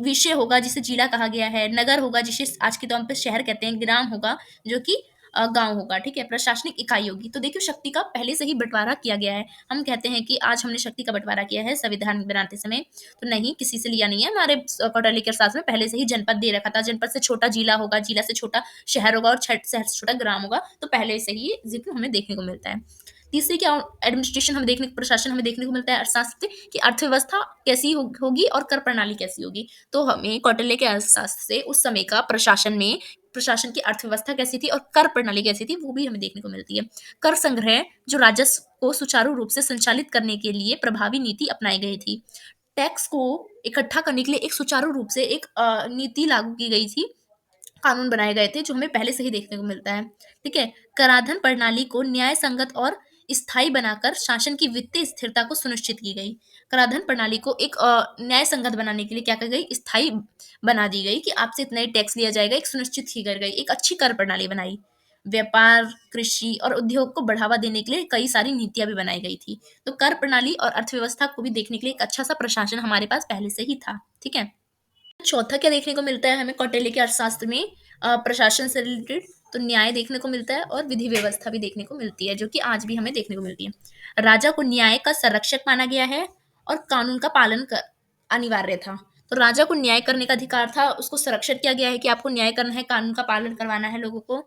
विषय होगा जिसे जिला कहा गया है। नगर होगा जिसे आज के तौर पे शहर कहते हैं। ग्राम होगा जो कि गांव होगा, ठीक है, प्रशासनिक इकाई होगी। तो देखिए शक्ति का पहले से ही बंटवारा किया गया है। हम कहते हैं कि आज हमने शक्ति का बंटवारा किया है संविधान बनाते समय, तो नहीं, किसी से लिया नहीं है। हमारे कौटल्य के अर्थशास्त्र में पहले से ही जनपद दे रखा था। जनपद से छोटा जिला होगा, जिला से छोटा शहर होगा, और शहर से छोटा ग्राम होगा। तो पहले से ही ये जिक्र हमें देखने को मिलता है। तीसरी क्या एडमिनिस्ट्रेशन हमें देखने, प्रशासन हमें देखने को मिलता है अर्थशास्त्र से, कि अर्थव्यवस्था कैसी होगी और कर प्रणाली कैसी होगी। तो हमें कौटिल्य के अर्थशास्त्र से उस समय का प्रशासन में, प्रशासन की अर्थव्यवस्था कैसी थी और कर प्रणाली कैसी थी, वो भी हमें देखने को मिलती है। कर संग्रह जो राजस्व को सुचारू रूप से संचालित करने के लिए प्रभावी नीति अपनाई गई थी। टैक्स को इकट्ठा करने के लिए एक सुचारू रूप से एक नीति लागू की गई थी, कानून बनाए गए थे, जो हमें पहले से ही देखने को मिलता है। ठीक है। कराधान प्रणाली को न्याय संगत और स्थायी बनाकर शासन की वित्तीय स्थिरता को सुनिश्चित की गई। कराधान प्रणाली को एक न्याय संगत बनाने के लिए क्या की गई, स्थायी बना दी गई, कि आपसे इतना ही टैक्स लिया जाएगा, एक सुनिश्चित की गई, एक अच्छी कर प्रणाली बनाई। व्यापार, कृषि और उद्योग को बढ़ावा देने के लिए कई सारी नीतियां भी बनाई गई थी। तो कर प्रणाली और अर्थव्यवस्था को भी देखने के लिए एक अच्छा सा प्रशासन हमारे पास पहले से ही था। ठीक है। चौथा क्या देखने को मिलता है हमें कौटिल्य के अर्थशास्त्र में, प्रशासन से रिलेटेड, तो न्याय देखने को मिलता है और विधि व्यवस्था भी देखने को मिलती है, जो कि आज भी हमें देखने को मिलती है। राजा को न्याय का संरक्षक माना गया है और कानून का पालन कर अनिवार्य था। तो राजा को न्याय करने का अधिकार था, उसको संरक्षित किया गया है कि आपको न्याय करना है, कानून का पालन करवाना है लोगों को।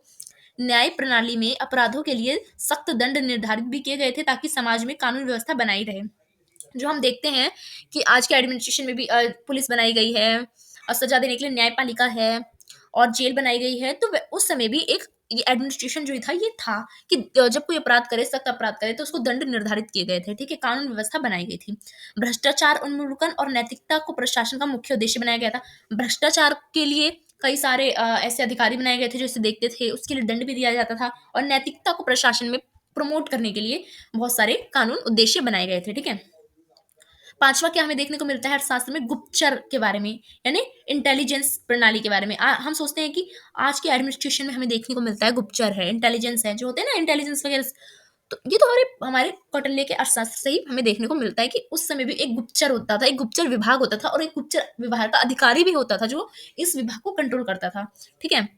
न्याय प्रणाली में अपराधों के लिए सख्त दंड निर्धारित भी किए गए थे, ताकि समाज में कानून व्यवस्था बनाई रहे। जो हम देखते हैं कि आज के एडमिनिस्ट्रेशन में भी पुलिस बनाई गई है और सजा देने के लिए न्यायपालिका है और जेल बनाई गई है। तो उस समय भी एक ये एडमिनिस्ट्रेशन जो था, ये था कि जब कोई अपराध करे, सख्त अपराध करे, तो उसको दंड निर्धारित किए गए थे। ठीक है। कानून व्यवस्था बनाई गई थी। भ्रष्टाचार उन्मूलन और नैतिकता को प्रशासन का मुख्य उद्देश्य बनाया गया था। भ्रष्टाचार के लिए कई सारे ऐसे अधिकारी बनाए गए थे जो इसे देखते थे, उसके लिए दंड भी दिया जाता था। और नैतिकता को प्रशासन में प्रमोट करने के लिए बहुत सारे कानून उद्देश्य बनाए गए थे। ठीक है। पांचवा क्या हमें देखने को मिलता है अर्थशास्त्र में, गुप्तचर के बारे में, यानी इंटेलिजेंस प्रणाली के बारे में। हम सोचते हैं कि आज के एडमिनिस्ट्रेशन में हमें देखने को मिलता है गुप्तचर है, इंटेलिजेंस है, जो होते हैं ना इंटेलिजेंस वगैरह। तो ये तो हमारे हमारे कौटिल्य के अर्थशास्त्र से ही हमें देखने को मिलता है कि उस समय भी एक गुप्तचर होता था, एक गुप्तचर विभाग होता था, और एक गुप्तचर विभाग का अधिकारी भी होता था जो इस विभाग को कंट्रोल करता था। ठीक है।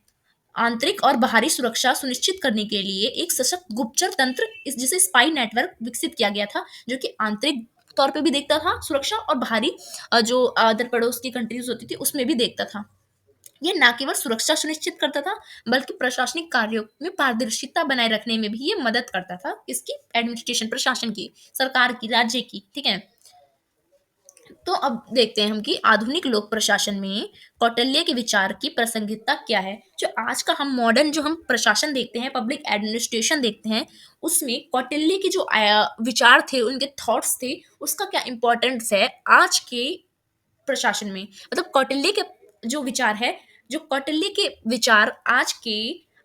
आंतरिक और बाहरी सुरक्षा सुनिश्चित करने के लिए एक सशक्त गुप्तचर तंत्र, इस जिसे स्पाई नेटवर्क विकसित किया गया था, जो कि आंतरिक तौर पे भी देखता था सुरक्षा, और बाहरी जो अदर पड़ोस की कंट्रीज होती थी उसमें भी देखता था। ये ना केवल सुरक्षा सुनिश्चित करता था, बल्कि प्रशासनिक कार्यों में पारदर्शिता बनाए रखने में भी ये मदद करता था। इसकी एडमिनिस्ट्रेशन, प्रशासन की, सरकार की, राज्य की। ठीक है। तो अब देखते हैं हम कि आधुनिक लोक प्रशासन में कौटिल्य के विचार की प्रासंगिकता क्या है। जो आज का हम मॉडर्न जो हम प्रशासन देखते हैं, पब्लिक एडमिनिस्ट्रेशन देखते हैं, उसमें कौटिल्य के जो विचार थे, उनके थॉट्स थे, उसका क्या इंपॉर्टेंस है आज के प्रशासन में। मतलब कौटिल्य के जो विचार है, जो कौटिल्य के विचार आज के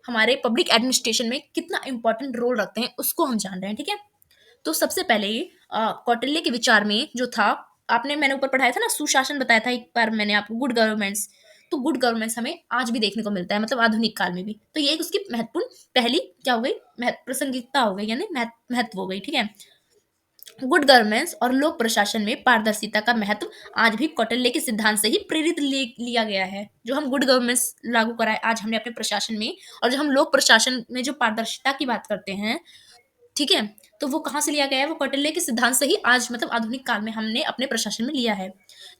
हमारे पब्लिक एडमिनिस्ट्रेशन में कितना इंपॉर्टेंट रोल रखते हैं, उसको हम जान रहे हैं। ठीक है। तो सबसे पहले कौटिल्य के विचार में जो था, आपने, मैंने ऊपर पढ़ाया था ना, सुशासन बताया था एक बार मैंने आपको, गुड गवर्नेंस। तो गुड गवर्नेंस हमें आज भी देखने को मिलता है, मतलब आधुनिक काल में भी। तो ये एक उसकी महत्वपूर्ण पहली क्या हो गई, प्रासंगिकता हो गई, यानी महत्व हो गई। ठीक है। गुड गवर्नेंस और लोक प्रशासन में पारदर्शिता का महत्व आज भी कौटिल्य के सिद्धांत से ही प्रेरित लिया गया है। जो हम गुड गवर्नेंस लागू कराए आज हमने अपने प्रशासन में, और जो हम लोक प्रशासन में जो पारदर्शिता की बात करते हैं, ठीक है, तो वो कहाँ से लिया गया है, वो कौटिल्य के सिद्धांत से ही आज, मतलब आधुनिक काल में हमने अपने प्रशासन में लिया है।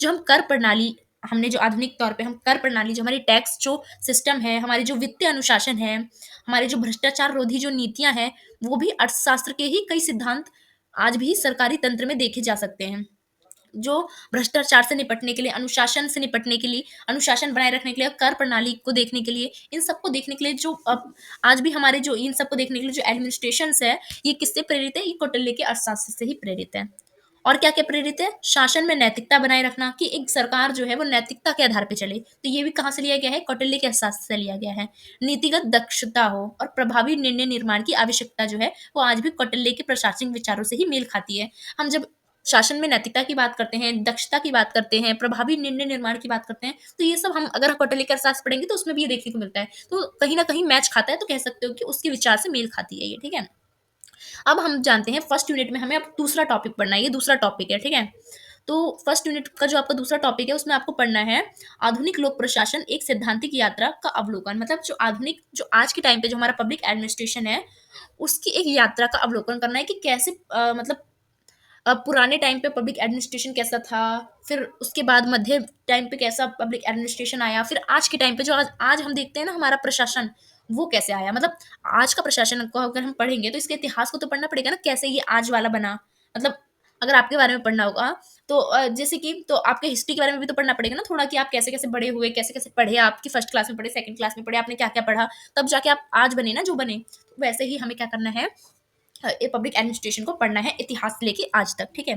जो हम कर प्रणाली, हमने जो आधुनिक तौर पे हम कर प्रणाली, जो हमारी टैक्स जो सिस्टम है, हमारे जो वित्तीय अनुशासन है, हमारे जो भ्रष्टाचार रोधी जो नीतियां हैं, वो भी अर्थशास्त्र के ही कई सिद्धांत आज भी सरकारी तंत्र में देखे जा सकते हैं। जो भ्रष्टाचार से निपटने के लिए, अनुशासन से निपटने के लिए, अनुशासन बनाए रखने के लिए, कर प्रणाली को देखने के लिए, इन सबको देखने के लिए, जो अब आज भी हमारे जो इन सबको देखने के लिए जो एडमिनिस्ट्रेशन है, ये किससे प्रेरित है, ये कौटिल्य के अर्थशास्त्र से ही प्रेरित है। और क्या क्या प्रेरित है, शासन में नैतिकता बनाए रखना, कि एक सरकार जो है वो नैतिकता के आधार पर चले, तो ये भी कहाँ से लिया गया है, कौटिल्य के अर्थशास्त्र से लिया गया है। नीतिगत दक्षता हो और प्रभावी निर्णय निर्माण की आवश्यकता जो है, वो आज भी कौटिल्य के प्रशासनिक विचारों से ही मेल खाती है। हम जब शासन में नैतिकता की बात करते हैं, दक्षता की बात करते हैं, प्रभावी निर्णय निर्माण की बात करते हैं, तो ये सब हम अगर कौटिल्य के अर्थशास्त्र पढ़ेंगे तो उसमें भी ये देखने को मिलता है। तो कहीं ना कहीं मैच खाता है, तो कह सकते हो कि उसके विचार से मेल खाती है ये। ठीक है। अब हम जानते हैं फर्स्ट यूनिट में हमें अब दूसरा टॉपिक पढ़ना है, ये दूसरा टॉपिक है। ठीक है। तो फर्स्ट यूनिट का जो आपका दूसरा टॉपिक है उसमें आपको पढ़ना है आधुनिक लोक प्रशासन एक सैद्धांतिक यात्रा का अवलोकन। मतलब जो आज के टाइम पे जो हमारा पब्लिक एडमिनिस्ट्रेशन है उसकी एक यात्रा का अवलोकन करना है कि कैसे मतलब पुराने टाइम पे पब्लिक एडमिनिस्ट्रेशन कैसा था, फिर उसके बाद मध्य टाइम पे कैसा पब्लिक एडमिनिस्ट्रेशन आया, फिर आज के टाइम पे जो आज हम देखते हैं ना हमारा प्रशासन, वो कैसे आया। मतलब आज का प्रशासन को अगर हम पढ़ेंगे तो इसके इतिहास को तो पढ़ना पड़ेगा ना, कैसे ये आज वाला बना। मतलब अगर आपके बारे में पढ़ना होगा तो जैसे कि तो आपके हिस्ट्री के बारे में भी तो पढ़ना पड़ेगा ना थोड़ा, कि आप कैसे कैसे बड़े हुए, कैसे कैसे पढ़े, आपकी फर्स्ट क्लास में पढ़े, सेकंड क्लास में पढ़े, आपने क्या क्या पढ़ा, तब जाके आप आज बने ना जो बने। तो वैसे ही हमें क्या करना है, ये पब्लिक एडमिनिस्ट्रेशन को पढ़ना है इतिहास से लेके आज तक, ठीक है।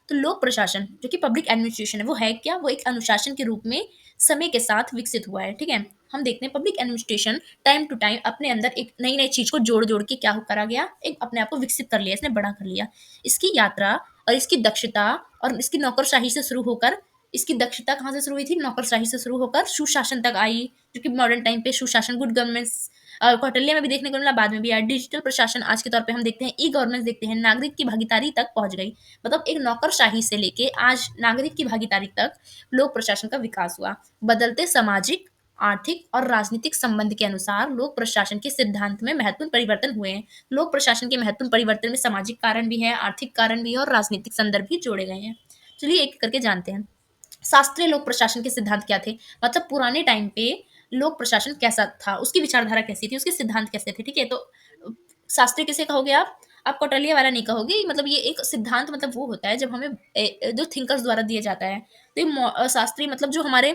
तो लोक प्रशासन जो कि पब्लिक एडमिनिस्ट्रेशन है वो है क्या, वो एक अनुशासन के रूप में समय के साथ विकसित हुआ है, ठीक है। हम देखते हैं public administration time to time अपने अंदर एक नई नई चीज को जोड़ जोड़ के क्या करा गया, एक अपने आप को विकसित कर लिया, इसने बड़ा कर लिया। इसकी यात्रा और इसकी दक्षता और इसकी नौकरशाही से शुरू होकर, इसकी दक्षता कहाँ से शुरू हुई थी, नौकरशाही से शुरू होकर सुशासन तक आई, जो कि मॉडर्न टाइम पे सुशासन, गुड गवर्नेंस कौटिल्य में भी देखने को मिला, बाद में भी आया। डिजिटल प्रशासन आज के तौर पे हम देखते हैं, ई गवर्नेंस देखते हैं, नागरिक की भागीदारी तक पहुंच गई। मतलब एक नौकरशाही से लेके आज नागरिक की भागीदारी तक लोक प्रशासन का विकास हुआ। बदलते सामाजिक, आर्थिक और राजनीतिक संबंध के अनुसार लोक प्रशासन के सिद्धांत में महत्वपूर्ण परिवर्तन हुए हैं। लोक प्रशासन के महत्वपूर्ण परिवर्तन में सामाजिक कारण भी है, आर्थिक कारण भी है और राजनीतिक संदर्भ भी जोड़े गए हैं। चलिए एक करके जानते हैं। शास्त्रीय लोक प्रशासन के सिद्धांत क्या थे। मतलब पुराने टाइम पे लोक प्रशासन कैसा था, उसकी विचारधारा कैसी थी, उसके सिद्धांत कैसे थे, ठीक है। तो शास्त्रीय किसे कहोगे आप कौटिल्य वाला नहीं कहोगे। मतलब ये एक सिद्धांत, मतलब वो होता है जब हमें जो थिंकर्स द्वारा दिया जाता है। तो ये शास्त्रीय मतलब जो हमारे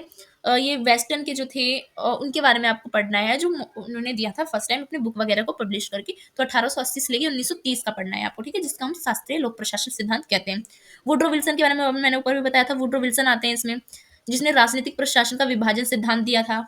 ये वेस्टर्न के जो थे उनके बारे में आपको पढ़ना है, जो उन्होंने दिया था फर्स्ट टाइम अपने बुक वगैरह को पब्लिश करके। तो 1880 से लेके 1930 का पढ़ना है आपको, ठीक है, जिसका हम शास्त्रीय लोक प्रशासन सिद्धांत कहते हैं। वुड्रो विल्सन के बारे में मैंने ऊपर भी बताया था, वुड्रो विल्सन आते हैं इसमें, जिसने राजनीतिक प्रशासन का विभाजन सिद्धांत दिया था।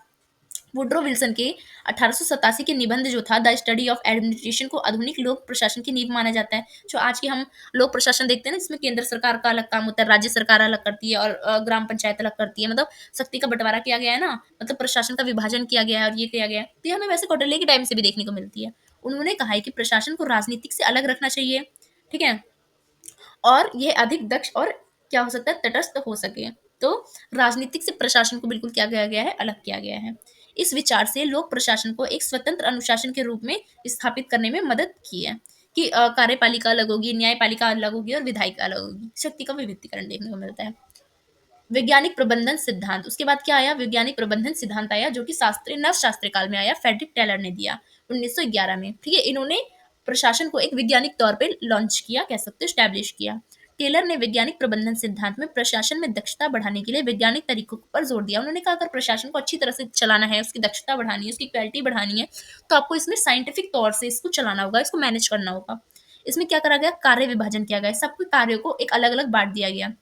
वुड्रो विल्सन के 1887 के निबंध जो था द स्टडी ऑफ एडमिनिस्ट्रेशन को आधुनिक लोक प्रशासन की नींव माना जाता है। जो आज की हम लोक प्रशासन देखते हैं ना, जिसमें केंद्र सरकार का अलग काम होता है, राज्य सरकार अलग करती है और ग्राम पंचायत अलग करती है। मतलब शक्ति का बंटवारा किया गया है ना, मतलब प्रशासन का विभाजन किया गया है और ये किया गया है। तो ये हमें वैसे कौटिल्य के टाइम से भी देखने को मिलती है। उन्होंने कहा है कि प्रशासन को राजनीतिक से अलग रखना चाहिए, ठीक है, और ये अधिक दक्ष और क्या हो सकता है, तटस्थ हो सके। तो राजनीतिक से प्रशासन को बिल्कुल क्या किया गया है, अलग किया गया है। इस विचार से लोक प्रशासन को एक स्वतंत्र अनुशासन के रूप में स्थापित करने में मदद की है, कि कार्यपालिका अलग होगी, न्यायपालिका अलग होगी और विधायिका अलग होगी। शक्ति का विविधीकरण देखने को मिलता है। वैज्ञानिक प्रबंधन सिद्धांत, उसके बाद क्या आया, वैज्ञानिक प्रबंधन सिद्धांत आया, जो कि शास्त्रीय नव शास्त्रीय काल में आया, फ्रेडरिक टेलर ने दिया 1911 में, ठीक है। इन्होंने प्रशासन को एक वैज्ञानिक तौर पे लॉन्च किया, कह सकते हो स्टैब्लिश किया। टेलर ने वैज्ञानिक प्रबंधन सिद्धांत में प्रशासन में दक्षता बढ़ाने के लिए वैज्ञानिक तरीकों पर जोर दिया। उन्होंने कहा अगर प्रशासन को अच्छी तरह से चलाना है, उसकी दक्षता बढ़ानी है, उसकी क्वालिटी बढ़ानी है, तो आपको इसमें साइंटिफिक तौर से इसको चलाना होगा, इसको मैनेज करना होगा। इसमें क्या करा गया, कार्य विभाजन किया गया, सबके कार्यों को एक अलग अलग बांट दिया गया,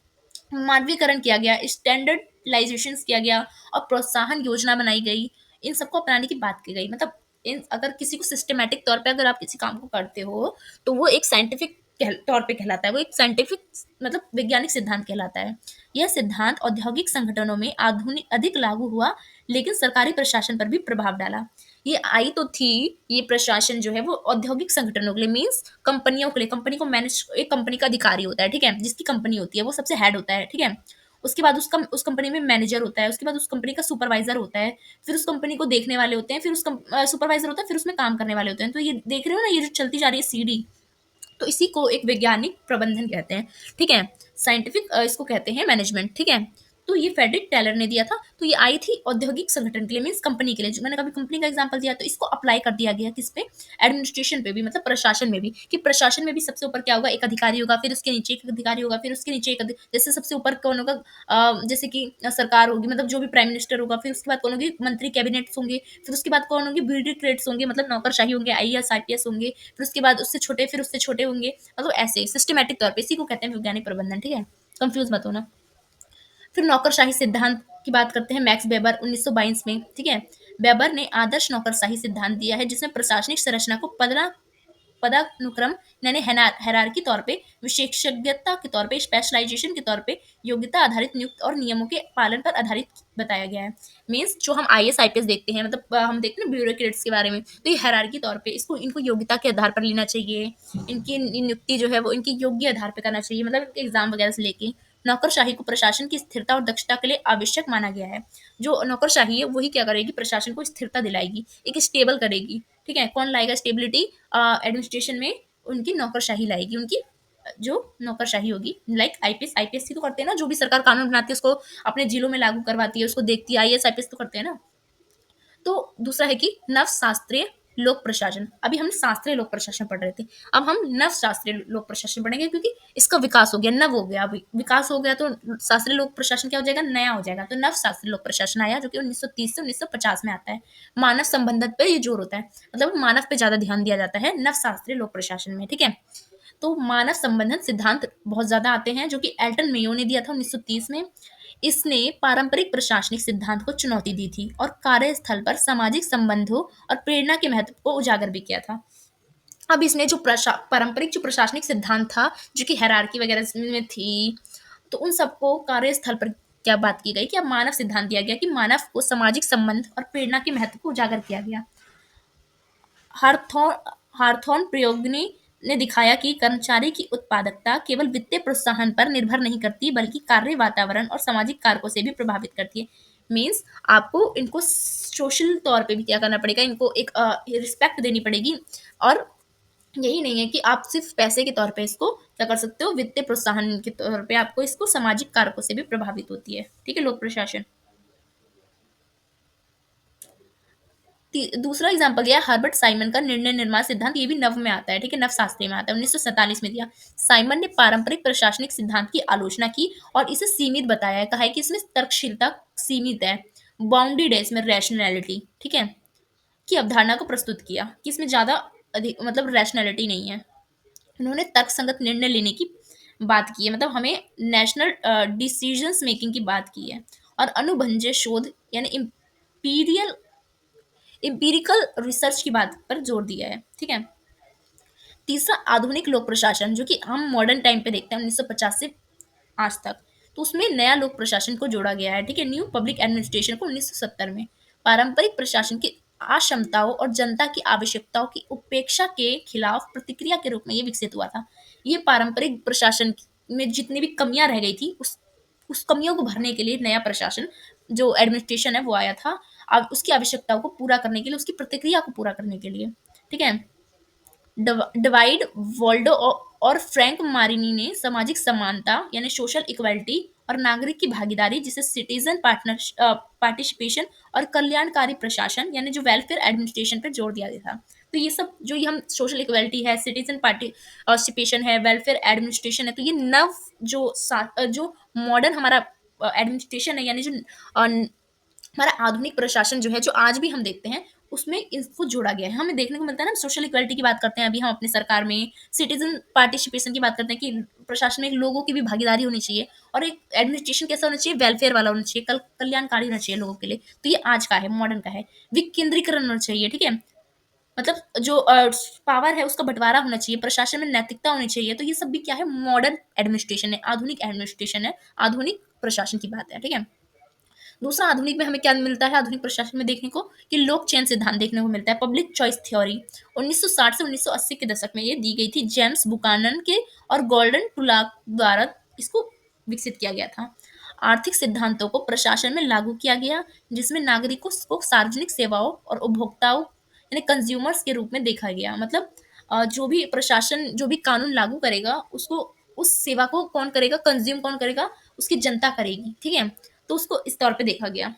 मानवीकरण किया गया, स्टैंडर्डाइजेशन किया गया और प्रोत्साहन योजना बनाई गई। इन सबको अपनाने की बात की गई। मतलब इन अगर किसी को सिस्टमैटिक तौर पे अगर आप किसी काम को करते हो तो वो एक साइंटिफिक तौर पे कहलाता है, वो एक साइंटिफिक मतलब वैज्ञानिक सिद्धांत कहलाता है। यह सिद्धांत औद्योगिक संगठनों में आधुनिक अधिक लागू हुआ, लेकिन सरकारी प्रशासन पर भी प्रभाव डाला। ये आई तो थी, ये प्रशासन जो है वो औद्योगिक संगठनों के लिए, मीन्स कंपनियों के लिए, कंपनी को मैनेज, एक कंपनी का अधिकारी होता है, ठीक है, जिसकी कंपनी होती है वो सबसे हेड होता है, ठीक है। उसके बाद उसका उस कंपनी में मैनेजर होता है, उसके बाद उस कंपनी का सुपरवाइजर होता है, फिर उस कंपनी को देखने वाले होते हैं, फिर उस सुपरवाइजर होता है, फिर उसमें काम करने वाले होते हैं। तो ये देख रहे हो ना, ये जो चलती जा रही है सीढ़ी, तो इसी को एक वैज्ञानिक प्रबंधन कहते हैं, ठीक है। साइंटिफिक इसको कहते हैं मैनेजमेंट, ठीक है। तो ये फ्रेडरिक टेलर ने दिया था। तो ये आई थी औद्योगिक संगठन के लिए, मीन्स कंपनी के लिए, जो मैंने कभी कंपनी का एग्जांपल दिया, तो इसको अप्लाई कर दिया गया किस पे, एडमिनिस्ट्रेशन पे भी, मतलब प्रशासन में भी, कि प्रशासन में भी सबसे ऊपर क्या होगा, एक अधिकारी होगा, फिर उसके नीचे एक अधिकारी होगा, फिर उसके नीचे एक जैसे सबसे ऊपर कौन होगा, जैसे कि सरकार होगी, मतलब जो भी प्राइम मिनिस्टर होगा, फिर उसके बाद कौन होगी, मंत्री कैबिनेट्स होंगे, फिर उसके बाद कौन होंगे, ब्यूरोक्रेट्स होंगे, मतलब नौकरशाही होंगे, आईएएस आईपीएस होंगे, फिर उसके बाद उससे छोटे, फिर उससे छोटे होंगे। मतलब ऐसे सिस्टमैटिक तौर पे, इसी को कहते हैं वैज्ञानिक प्रबंधन, ठीक है, कंफ्यूज मत होना। फिर नौकरशाही सिद्धांत की बात करते हैं, मैक्स वेबर 1922 में, ठीक है। वेबर ने आदर्श नौकरशाही सिद्धांत दिया है, जिसमें प्रशासनिक संरचना को पदानुक्रम यानी हायरार्की तौर पे, विशेषज्ञता के तौर पे, स्पेशलाइजेशन के तौर पे, योग्यता आधारित नियुक्त और नियमों के पालन पर आधारित बताया गया है। मीन्स जो हम आईएएस आईपीएस देखते हैं, मतलब हम देखते हैं ब्यूरोक्रेट्स के बारे में, तो ये हायरार्की तौर पे इसको, इनको योग्यता के आधार पर लेना चाहिए, इनकी नियुक्ति जो है वो इनकी योग्य आधार पे करना चाहिए, मतलब एग्जाम वगैरह से लेके नौकरशाही को प्रशासन की स्थिरता और दक्षता के लिए आवश्यक माना गया है। जो नौकरशाही है वही क्या करेगी, प्रशासन को स्थिरता दिलाएगी, एक स्टेबल करेगी। ठीक है, कौन लाएगा स्टेबिलिटी एडमिनिस्ट्रेशन में? उनकी नौकरशाही लाएगी, उनकी जो नौकरशाही होगी। लाइक आईपीएस, आईपीएस तो करते हैं ना, जो भी सरकार कानून बनाती है उसको अपने जिलों में लागू करवाती है, उसको देखती है। आईएएस आईपीएस तो करते हैं ना। तो दूसरा है कि नव शास्त्रीय लोक प्रशासन। अभी हम शास्त्रीय लोक प्रशासन पढ़ रहे थे, अब हम नव शास्त्रीय लोक प्रशासन पढ़ेंगे, क्योंकि इसका विकास हो गया, नव हो गया। अभी विकास हो गया तो शास्त्रीय लोक प्रशासन क्या हो जाएगा, नया हो जाएगा। तो नव शास्त्रीय लोक प्रशासन आया, जो कि 1930 से 1950 में आता है। मानव संबंधन पे ये जोर होता है, मतलब मानव पे ज्यादा ध्यान दिया जाता है नव शास्त्रीय लोक प्रशासन में। ठीक है, तो मानव संबंधन सिद्धांत बहुत ज्यादा आते हैं, जो कि एल्टन मेयो ने दिया था 1930 में। इसने पारंपरिक प्रशासनिक सिद्धांत को चुनौती दी थी और कार्यस्थल पर सामाजिक संबंधों और प्रेरणा के महत्व को उजागर भी किया था। अब इसने जो पारंपरिक जो प्रशासनिक सिद्धांत था, जो कि हायरार्की वगैरह में थी, तो उन सबको कार्यस्थल पर क्या बात की गई कि अब मानव सिद्धांत दिया गया, कि मानव को सामाजिक संबंध और प्रेरणा के महत्व को उजागर किया गया। हार्थोन हार्थोन प्रयोगनी ने दिखाया कि कर्मचारी की उत्पादकता केवल वित्तीय प्रोत्साहन पर निर्भर नहीं करती, बल्कि कार्य वातावरण और सामाजिक कारकों से भी प्रभावित करती है। मीन्स आपको इनको सोशल तौर पे भी क्या करना पड़ेगा, इनको एक रिस्पेक्ट देनी पड़ेगी। और यही नहीं है कि आप सिर्फ पैसे के तौर पे इसको क्या कर सकते हो, वित्तीय प्रोत्साहन के तौर पे आपको इसको सामाजिक कारकों से भी प्रभावित होती है। ठीक है, लोक प्रशासन। दूसरा एग्जाम्पल दिया हर्बर्ट साइमन का निर्णय निर्माण सिद्धांत, ये भी नव में आता है। ठीक है, नव शास्त्री में आता है, 1947 में दिया। साइमन ने पारंपरिक प्रशासनिक सिद्धांत की आलोचना की और इसे सीमित बताया है। कहा है कि इसमें तर्कशीलता सीमित है, बाउंडेड है इसमें रैशनैलिटी, ठीक है, की अवधारणा को प्रस्तुत किया कि इसमें ज्यादा अधिक मतलब रैशनैलिटी नहीं है। उन्होंने तर्कसंगत निर्णय लेने की बात की है, मतलब हमें नेशनल डिसीजंस मेकिंग की बात की है। और अनुबंधीय शोध यानी इंपीरियल एम्पिरिकल रिसर्च की बात पर जोर दिया है। ठीक है, तीसरा आधुनिक लोक प्रशासन, जो कि हम मॉडर्न टाइम पे देखते हैं 1950 से आज तक। तो उसमें नया लोक प्रशासन को जोड़ा गया है। ठीक है, न्यू पब्लिक एडमिनिस्ट्रेशन को 1970 में पारंपरिक प्रशासन की अक्षमताओं और जनता की आवश्यकताओं की उपेक्षा के खिलाफ प्रतिक्रिया के रूप में ये विकसित हुआ था। ये पारंपरिक प्रशासन में जितनी भी कमियां रह गई थी, उस कमियों को भरने के लिए नया प्रशासन जो एडमिनिस्ट्रेशन है वो आया था। अब उसकी आवश्यकताओं को पूरा करने के लिए, उसकी प्रतिक्रिया को पूरा करने के लिए। ठीक है, डिवाइड वॉल्डो और फ्रैंक मारिनी ने सामाजिक समानता यानी सोशल इक्वालिटी और नागरिक की भागीदारी, जिसे सिटीजन पार्टनर पार्टिसिपेशन और कल्याणकारी प्रशासन यानी जो वेलफेयर एडमिनिस्ट्रेशन पर जोर दिया गया था। तो ये सब जो ये हम सोशल इक्वालिटी है, सिटीजन पार्टिसिपेशन है, वेलफेयर एडमिनिस्ट्रेशन है, तो ये नव जो मॉडर्न हमारा एडमिनिस्ट्रेशन है, यानी जो हमारा आधुनिक प्रशासन जो है, जो आज भी हम देखते हैं, उसमें इसको जोड़ा गया है। हमें देखने को मिलता है ना, सोशल इक्वालिटी की बात करते हैं अभी हम अपनी सरकार में, सिटीजन पार्टिसिपेशन की बात करते हैं कि प्रशासन में लोगों की भी भागीदारी होनी चाहिए, और एक एडमिनिस्ट्रेशन कैसा होना चाहिए, वेलफेयर वाला होना चाहिए, कल्याणकारी होना चाहिए लोगों के लिए। तो ये आज का है, मॉडर्न का है। विकेंद्रीकरण होना चाहिए। ठीक है, मतलब जो पावर है उसका बंटवारा होना चाहिए, प्रशासन में नैतिकता होनी चाहिए। तो ये सब भी क्या है, मॉडर्न एडमिनिस्ट्रेशन है, आधुनिक एडमिनिस्ट्रेशन है, आधुनिक प्रशासन की बात है। ठीक है, दूसरा आधुनिक में हमें क्या मिलता है, आधुनिक प्रशासन में देखने को कि लोक चयन सिद्धांत देखने को मिलता है, पब्लिक चॉइस थ्योरी। 1960 से 1980 के दशक में ये दी गई थी, जेम्स बुकानन के और गोल्डन टुलाक द्वारा इसको विकसित किया गया था। आर्थिक सिद्धांतों को प्रशासन में लागू किया गया, जिसमें नागरिकों को सार्वजनिक सेवाओं और उपभोक्ताओं यानी कंज्यूमर्स के रूप में देखा गया। मतलब जो भी प्रशासन जो भी कानून लागू करेगा, उसको उस सेवा को कौन करेगा, कंज्यूम कौन करेगा, उसकी जनता करेगी। ठीक है, तो उसको इस तौर पे देखा गया,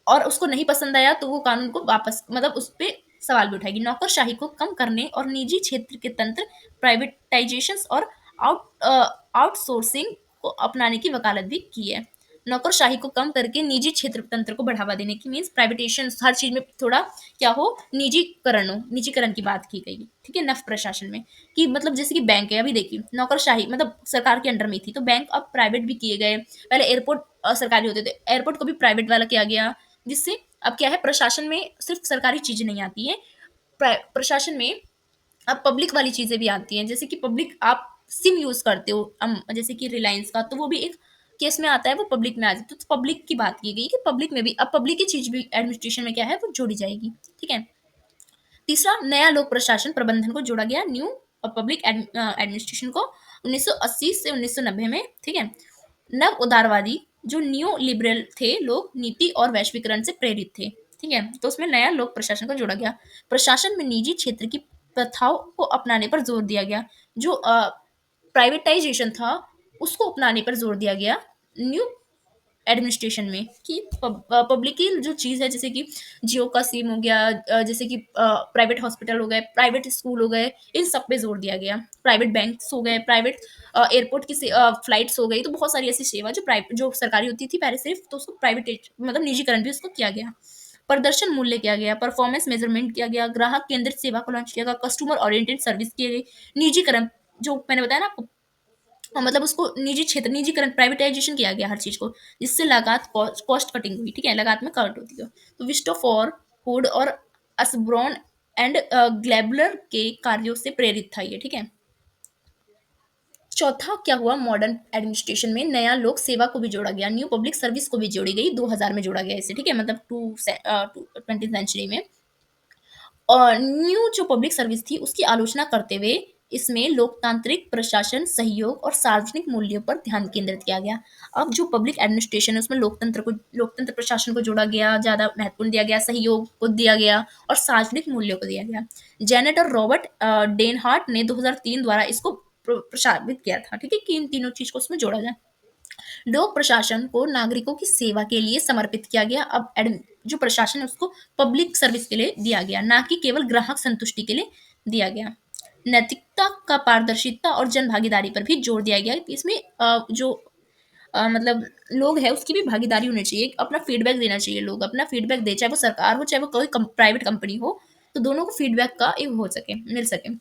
और उसको नहीं पसंद आया तो वो कानून को वापस मतलब उस पे सवाल भी उठाएगी। नौकरशाही को कम करने और निजी क्षेत्र के तंत्र, प्राइवेटाइजेशन और आउटसोर्सिंग को अपनाने की वकालत भी की है। नौकरशाही को कम करके निजी क्षेत्र तंत्र को बढ़ावा देने की, मीन्स प्राइवेटाइजेशन, हर चीज में थोड़ा क्या हो, निजीकरण की बात की गई। ठीक है, नव प्रशासन में कि मतलब जैसे कि बैंक है, अभी देखिए नौकरशाही मतलब सरकार के अंडर में थी, तो बैंक अब प्राइवेट भी किए गए। पहले एयरपोर्ट सरकारी होते थे, एयरपोर्ट को भी प्राइवेट वाला किया गया, जिससे अब क्या है, प्रशासन में सिर्फ सरकारी चीजें नहीं आती है, प्रशासन में अब पब्लिक वाली चीजें भी आती हैं। जैसे कि पब्लिक, आप सिम यूज करते हो जैसे कि रिलायंस का, तो वो भी एक केस में आता है, वो पब्लिक में आ जाता है। तो पब्लिक की बात की गई कि पब्लिक में भी अब पब्लिक की चीज भी एडमिनिस्ट्रेशन में क्या है, वो जोड़ी जाएगी। ठीक है, तीसरा नया लोक प्रशासन प्रबंधन को जोड़ा गया, न्यू पब्लिक एडमिनिस्ट्रेशन को 1980 से 1990 में, ठीक है। नव उदारवादी जो नियो लिबरल थे लोग नीति और वैश्वीकरण से प्रेरित थे, ठीक है। तो उसमें नया लोक प्रशासन को जोड़ा गया। प्रशासन में निजी क्षेत्र की प्रथाओं को अपनाने पर जोर दिया गया। जो प्राइवेटाइजेशन था उसको अपनाने पर जोर दिया गया न्यू एडमिनिस्ट्रेशन में, कि पब्लिक की जो चीज़ है, जैसे कि जियो का सिम हो गया, जैसे कि प्राइवेट हॉस्पिटल हो गए, प्राइवेट स्कूल हो गए, इन सब पे जोर दिया गया। प्राइवेट बैंक्स हो गए, प्राइवेट एयरपोर्ट की फ्लाइट्स हो गई, तो बहुत सारी ऐसी सेवा जो प्राइवेट जो सरकारी होती थी पहले सिर्फ, तो उसको प्राइवेट मतलब निजीकरण भी उसको किया गया। प्रदर्शन मूल्य किया गया, परफॉर्मेंस मेजरमेंट किया गया, ग्राहक केंद्रित सेवा को लॉन्च किया गया, कस्टमर ओरिएंटेड सर्विस की गई, निजीकरण जो मैंने बताया ना आपको, मतलब उसको निजी क्षेत्र निजीकरण प्राइवेटाइजेशन किया गया हर चीज को, जिससे लागत कॉस्ट कटिंग हुई, ठीक है, लागत में कट होती है। तो विस्टोफोर हुड और असब्रोन एंड ग्लेबलर के कार्यों से प्रेरित था ये, ठीक है। चौथा क्या हुआ, मॉडर्न एडमिनिस्ट्रेशन में नया लोक सेवा को भी जोड़ा गया, न्यू पब्लिक सर्विस को भी जोड़ी गई, 2000 में जोड़ा गया इसे, ठीक है, मतलब 20th सेंचुरी में। और न्यू जो पब्लिक सर्विस थी उसकी आलोचना करते हुए इसमें लोकतांत्रिक प्रशासन, सहयोग और सार्वजनिक मूल्यों पर ध्यान केंद्रित किया गया। अब जो पब्लिक एडमिनिस्ट्रेशन है उसमें लोकतंत्र प्रशासन को जोड़ा गया, ज्यादा महत्वपूर्ण दिया गया, सहयोग को दिया गया और सार्वजनिक मूल्यों को दिया गया। जेनेट और रॉबर्ट डेनहार्ट ने 2003 द्वारा इसको प्रस्तावित किया था, ठीक है, कि इन तीनों चीज को उसमें जोड़ा जाए। लोक प्रशासन को नागरिकों की सेवा के लिए समर्पित किया गया। अब जो प्रशासन है उसको पब्लिक सर्विस के लिए दिया गया, ना कि केवल ग्राहक संतुष्टि के लिए दिया गया। नैतिकता का पारदर्शिता और जन भागीदारी पर भी जोर दिया गया। इसमें जो मतलब लोग है उसकी भी भागीदारी होनी चाहिए, अपना फीडबैक देना चाहिए, लोग अपना फीडबैक दे, चाहे वो सरकार हो चाहे वो कोई प्राइवेट कंपनी हो, तो दोनों को फीडबैक का एक हो सके, मिल सके।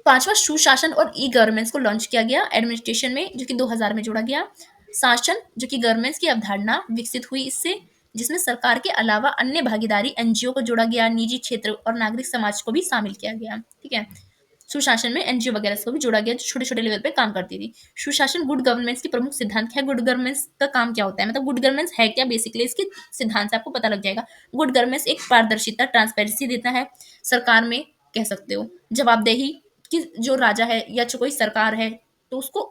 पांचवा, सुशासन और ई गवर्नेंस को लॉन्च किया गया एडमिनिस्ट्रेशन में, जो कि 2000 में जोड़ा गया। शासन जो कि गवर्नेंस की अवधारणा विकसित हुई इससे, जिसमें सरकार के अलावा अन्य भागीदारी एनजीओ को जोड़ा गया, निजी क्षेत्र और नागरिक समाज को भी शामिल किया गया, ठीक है। सुशासन में एनजीओ वगैरह को भी जोड़ा गया जो छोटे छोटे लेवल पे काम करती थी। सुशासन गुड गवर्नेंस की प्रमुख सिद्धांत क्या है, गुड गवर्नेंस का काम क्या होता है, मतलब गुड गवर्नेंस है क्या, बेसिकली इसके सिद्धांत से आपको पता लग जाएगा। गुड गवर्नेंस एक पारदर्शिता, ट्रांसपेरेंसी देता है सरकार में, कह सकते हो जवाबदेही, कि जो राजा है या जो कोई सरकार है तो उसको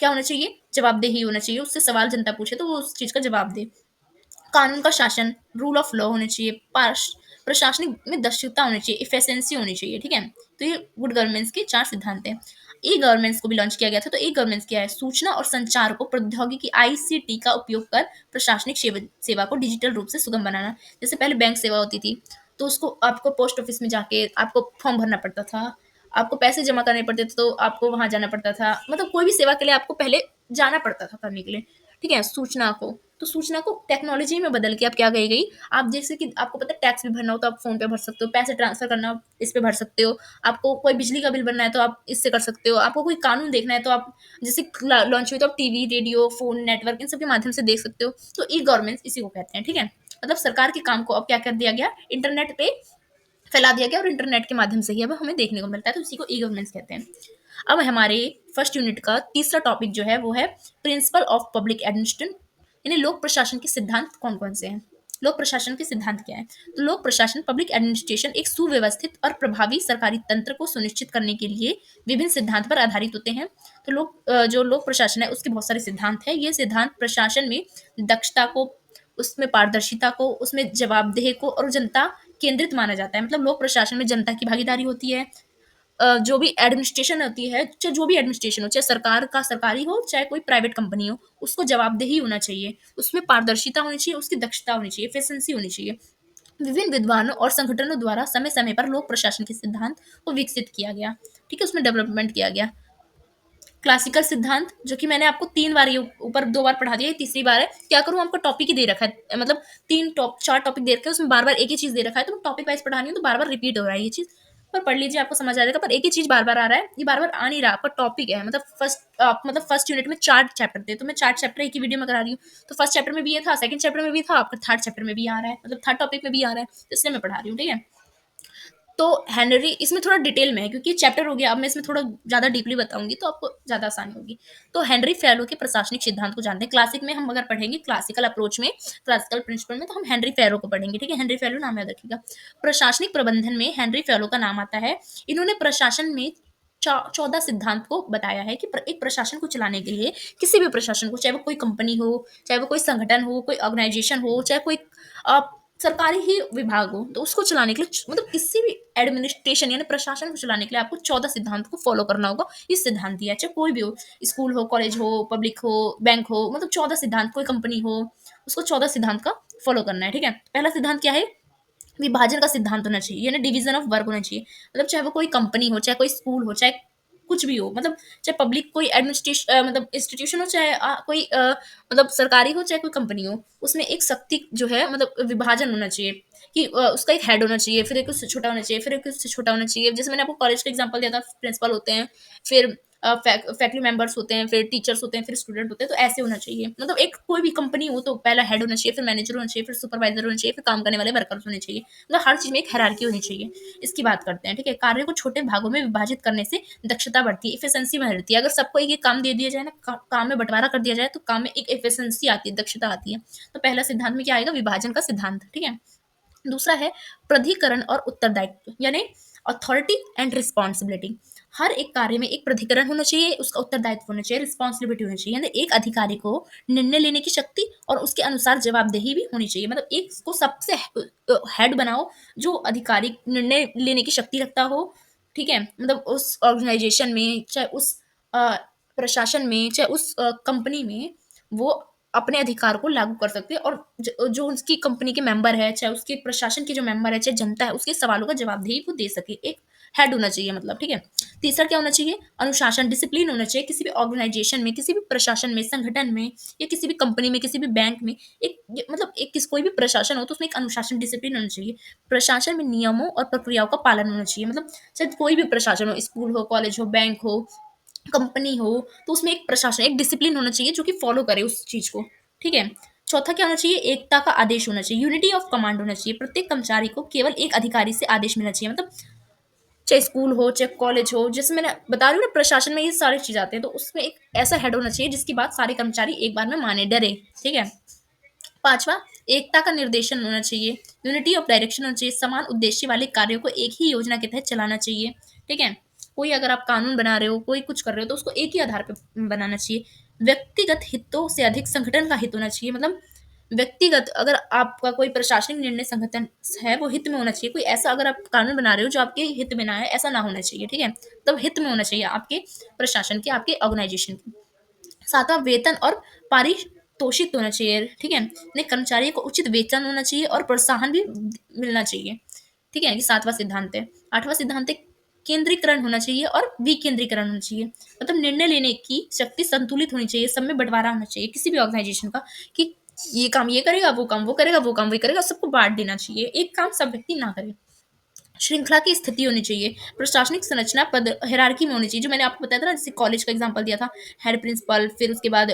क्या होना चाहिए, जवाबदेही होना चाहिए, उससे सवाल जनता पूछे तो वो उस चीज का जवाब दे। कानून का शासन, रूल ऑफ लॉ होने चाहिए, पास प्रशासनिक में दक्षता होनी चाहिए, इफिशिएंसी होनी चाहिए, ठीक है। तो ये गुड गवर्नेंस के चार सिद्धांत हैं। ई गवर्नेंस को भी लॉन्च किया गया था। तो ई गवर्नेंस क्या है, सूचना और संचार को प्रौद्योगिकी आईसीटी का उपयोग कर प्रशासनिक सेवा को डिजिटल रूप से सुगम बनाना। जैसे पहले बैंक सेवा होती थी तो उसको आपको पोस्ट ऑफिस में जाके आपको फॉर्म भरना पड़ता था, आपको पैसे जमा करने पड़ते थे तो आपको वहां जाना पड़ता था, मतलब कोई भी सेवा के लिए आपको पहले जाना पड़ता था करने के लिए, ठीक है। सूचना को, तो सूचना को टेक्नोलॉजी में बदल के अब क्या कही गई, आप जैसे कि आपको पता है टैक्स भी भरना हो तो आप फोन पे भर सकते हो, पैसे ट्रांसफर करना हो इस पे भर सकते हो, आपको कोई बिजली का बिल भरना है तो आप इससे कर सकते हो, आपको कोई कानून देखना है तो आप जैसे लॉन्च हुई तो आप टीवी, रेडियो, फोन, नेटवर्क इन सब के माध्यम से देख सकते हो। तो ई गवर्नेंस इसी को कहते हैं, ठीक है। मतलब सरकार के काम को अब क्या कर दिया गया, इंटरनेट पे फैला दिया गया और इंटरनेट के माध्यम से ही अब हमें देखने को मिलता है, तो उसी को ई गवर्नेंस कहते हैं। अब हमारे फर्स्ट यूनिट का तीसरा टॉपिक जो है वो है प्रिंसिपल ऑफ पब्लिक एडमिनिस्ट्रेशन, यानी लोक प्रशासन के सिद्धांत कौन कौन से हैं। लोक प्रशासन के सिद्धांत क्या है, तो लोक प्रशासन पब्लिक एडमिनिस्ट्रेशन एक सुव्यवस्थित और प्रभावी सरकारी तंत्र को सुनिश्चित करने के लिए विभिन्न सिद्धांत पर आधारित होते हैं। तो जो लोक प्रशासन है उसके बहुत सारे सिद्धांत हैं। ये सिद्धांत प्रशासन में दक्षता को, उसमें पारदर्शिता को, उसमें जवाबदेही को और जनता केंद्रित माना जाता है। मतलब लोक प्रशासन में जनता की भागीदारी होती है। जो भी एडमिनिस्ट्रेशन होती है, चाहे जो भी एडमिनिस्ट्रेशन हो, चाहे सरकार का सरकारी हो चाहे कोई प्राइवेट कंपनी हो, उसको जवाबदेही होना चाहिए, उसमें पारदर्शिता होनी चाहिए, उसकी दक्षता होनी चाहिए, एफिशिएंसी होनी चाहिए। विभिन्न विद्वानों और संगठनों द्वारा समय समय पर लोक प्रशासन के सिद्धांत को विकसित किया गया, ठीक है, उसमें डेवलपमेंट किया गया। क्लासिकल सिद्धांत जो कि मैंने आपको 3 बार ये ऊपर 2 बार पढ़ा दिया, ये तीसरी बार है। क्या करूँ, आपको टॉपिक ही दे रखा है, मतलब 4 टॉपिक दे रखे हैं, उसमें बार बार एक ही चीज दे रखा है, तो टॉपिक वाइज पढ़ानी हो तो बार बार रिपीट हो रहा है ये चीज, पर पढ़ लीजिए आपको समझ आ जाएगा। पर एक ही चीज बार बार आ रहा है, ये बार बार आ नहीं रहा, आपका टॉपिक है। मतलब फर्स्ट यूनिट में 4 चैप्टर थे तो मैं 4 चैप्टर एक ही वीडियो में करा रही हूँ। तो फर्स्ट चैप्टर में भी ये था, सेकंड चैप्टर में भी था, आपका थर्ड चैप्टर में भी आ रहा है, मतलब थर्ड टॉपिक में भी आ रहा है, तो इसलिए मैं पढ़ा रही हूँ, ठीक है। तो हेनरी इसमें थोड़ा डिटेल में है क्योंकि चैप्टर हो गया, अब मैं इसमें थोड़ा ज्यादा डीपली बताऊंगी तो आपको ज्यादा आसानी होगी। तो हेनरी फेलो के प्रशासनिक सिद्धांत को जानते हैं। क्लासिक में हम अगर पढ़ेंगे, क्लासिकल अप्रोच में, क्लासिकल प्रिंसिपल में, तो हम हेनरी फेलो को पढ़ेंगे, ठीक है। हेनरी फेलो नाम याद रखिएगा। प्रशासनिक प्रबंधन में हेनरी फेलो का नाम आता है। इन्होंने प्रशासन में 14 सिद्धांत को बताया है कि एक प्रशासन को चलाने के लिए, किसी भी प्रशासन को, चाहे वो कोई कंपनी हो, चाहे वो कोई संगठन हो, कोई ऑर्गेनाइजेशन हो, चाहे कोई अ, सरकारी ही विभाग हो, तो उसको चलाने के लिए मतलब किसी भी एडमिनिस्ट्रेशन यानी प्रशासन को चलाने के लिए आपको 14 सिद्धांत को फॉलो करना होगा। ये सिद्धांत दिया है, चाहे कोई भी हो, स्कूल हो, कॉलेज हो, पब्लिक हो, बैंक हो, मतलब 14 सिद्धांत, कोई कंपनी हो, उसको 14 सिद्धांत का फॉलो करना है। ठीक है, पहला सिद्धांत क्या है? विभाजन का सिद्धांत होना चाहिए, यानी डिवीजन ऑफ वर्क होना चाहिए। मतलब चाहे वो कोई कंपनी हो, चाहे कोई स्कूल हो, चाहे कुछ भी हो, मतलब चाहे पब्लिक कोई एडमिनिस्ट्रेशन मतलब इंस्टीट्यूशन हो, चाहे कोई मतलब सरकारी हो, चाहे कोई कंपनी हो, उसमें एक शक्ति जो है मतलब विभाजन होना चाहिए कि उसका एक हेड होना चाहिए, फिर एक उससे छोटा होना चाहिए, फिर एक उससे छोटा होना चाहिए। जैसे मैंने आपको कॉलेज का एग्जांपल दिया था, प्रिंसिपल होते हैं, फिर फैकल्टी मेंबर्स होते हैं, फिर टीचर्स होते हैं, फिर स्टूडेंट होते हैं, तो ऐसे होना चाहिए। मतलब एक कोई भी कंपनी हो तो पहला हेड होना चाहिए, फिर मैनेजर होना चाहिए, फिर सुपरवाइजर होना चाहिए, फिर काम करने वाले वर्कर्स होने चाहिए। मतलब हर चीज में एक हायरार्की होनी चाहिए। इसकी बात करते हैं। ठीक है, कार्य को छोटे भागों में विभाजित करने से दक्षता बढ़ती है, इफिशिएंसी बढ़ती है। अगर सबको एक एक काम दे दिया जाए ना, काम में बंटवारा कर दिया जाए, तो काम में एक इफिशिएंसी आती है, दक्षता आती है। तो पहला सिद्धांत में क्या आएगा? विभाजन का सिद्धांत। ठीक है, दूसरा है प्राधिकरण और उत्तरदायित्व, यानी अथॉरिटी एंड रिस्पॉन्सिबिलिटी। हर एक कार्य में एक प्राधिकरण होना चाहिए, उसका उत्तरदायित्व होना चाहिए, रिस्पॉन्सिबिलिटी होनी चाहिए, यानी एक अधिकारी को निर्णय लेने की शक्ति और उसके अनुसार जवाबदेही भी होनी चाहिए। मतलब एक को सबसे हेड बनाओ जो अधिकारी निर्णय लेने की शक्ति रखता हो। ठीक है, मतलब उस ऑर्गेनाइजेशन में, चाहे उस अ, प्रशासन में, चाहे उस कंपनी में, वो अपने अधिकार को लागू कर सकते हैं, और जो उसकी कंपनी के मेंबर है, चाहे उसके प्रशासन के जो मेंबर है, चाहे जनता है, उसके सवालों का जवाबदेही वो दे सके। एक हेड होना चाहिए मतलब। ठीक है, तीसरा क्या होना चाहिए? अनुशासन, डिसिप्लिन होना चाहिए। किसी भी ऑर्गेनाइजेशन में, किसी भी प्रशासन में, संगठन में, या किसी भी कंपनी में, किसी भी बैंक में मतलब एक कोई भी प्रशासन हो तो उसमें एक अनुशासन, डिसिप्लिन होना चाहिए। प्रशासन में नियमों और प्रक्रियाओं का पालन होना चाहिए। मतलब चाहे कोई भी प्रशासन हो, स्कूल हो, कॉलेज हो, बैंक हो, कंपनी हो, तो उसमें एक प्रशासन, एक डिसिप्लिन होना चाहिए जो कि फॉलो करे उस चीज को। ठीक है, चौथा क्या होना चाहिए? एकता का आदेश होना चाहिए, यूनिटी ऑफ कमांड होना चाहिए। प्रत्येक कर्मचारी को केवल एक अधिकारी से आदेश मिलना चाहिए। मतलब चाहे स्कूल हो, चाहे कॉलेज हो, जैसे मैंने बता रही हूँ ना, प्रशासन में ये सारी चीज आते हैं, तो उसमें एक ऐसा हेड होना चाहिए जिसकी बात सारे कर्मचारी एक बार में माने, डरे। ठीक है, पांचवा, एकता का निर्देशन होना चाहिए, यूनिटी ऑफ डायरेक्शन होना चाहिए। समान उद्देश्य वाले कार्यों को एक ही योजना के तहत चलाना चाहिए। ठीक है, कोई अगर आप कानून बना रहे हो, कोई कुछ कर रहे हो, तो उसको एक ही आधार पर बनाना चाहिए। व्यक्तिगत हितों से अधिक संगठन का हित होना चाहिए। मतलब व्यक्तिगत, अगर आपका कोई प्रशासनिक निर्णय संगठन है, वो हित में होना चाहिए। कोई ऐसा अगर आप कानून बना रहे हो जो आपके हित में ना है, ऐसा ना होना चाहिए। ठीक है, तब हित में होना चाहिए आपके प्रशासन के, आपके ऑर्गेनाइजेशन के। सातवां, वेतन और पारितोषिक होना चाहिए। ठीक है, यानी कर्मचारियों को उचित वेतन होना चाहिए और प्रोत्साहन भी मिलना चाहिए। ठीक है, ये सातवां सिद्धांत है। आठवां सिद्धांत है केंद्रीकरण होना चाहिए और विकेंद्रीकरण होना चाहिए। मतलब निर्णय लेने की शक्ति संतुलित होनी चाहिए, सब में बंटवारा होना चाहिए किसी भी ऑर्गेनाइजेशन का, कि ये काम ये करेगा, वो काम वो करेगा, वो काम वो करेगा, सबको बांट देना चाहिए, एक काम सब व्यक्ति ना करे। श्रृंखला की स्थिति होनी चाहिए। प्रशासनिक संरचना पद हायरार्की में होनी चाहिए, जो मैंने आपको बताया था ना, जैसे कॉलेज का एग्जांपल दिया था, हेड प्रिंसिपल, फिर उसके बाद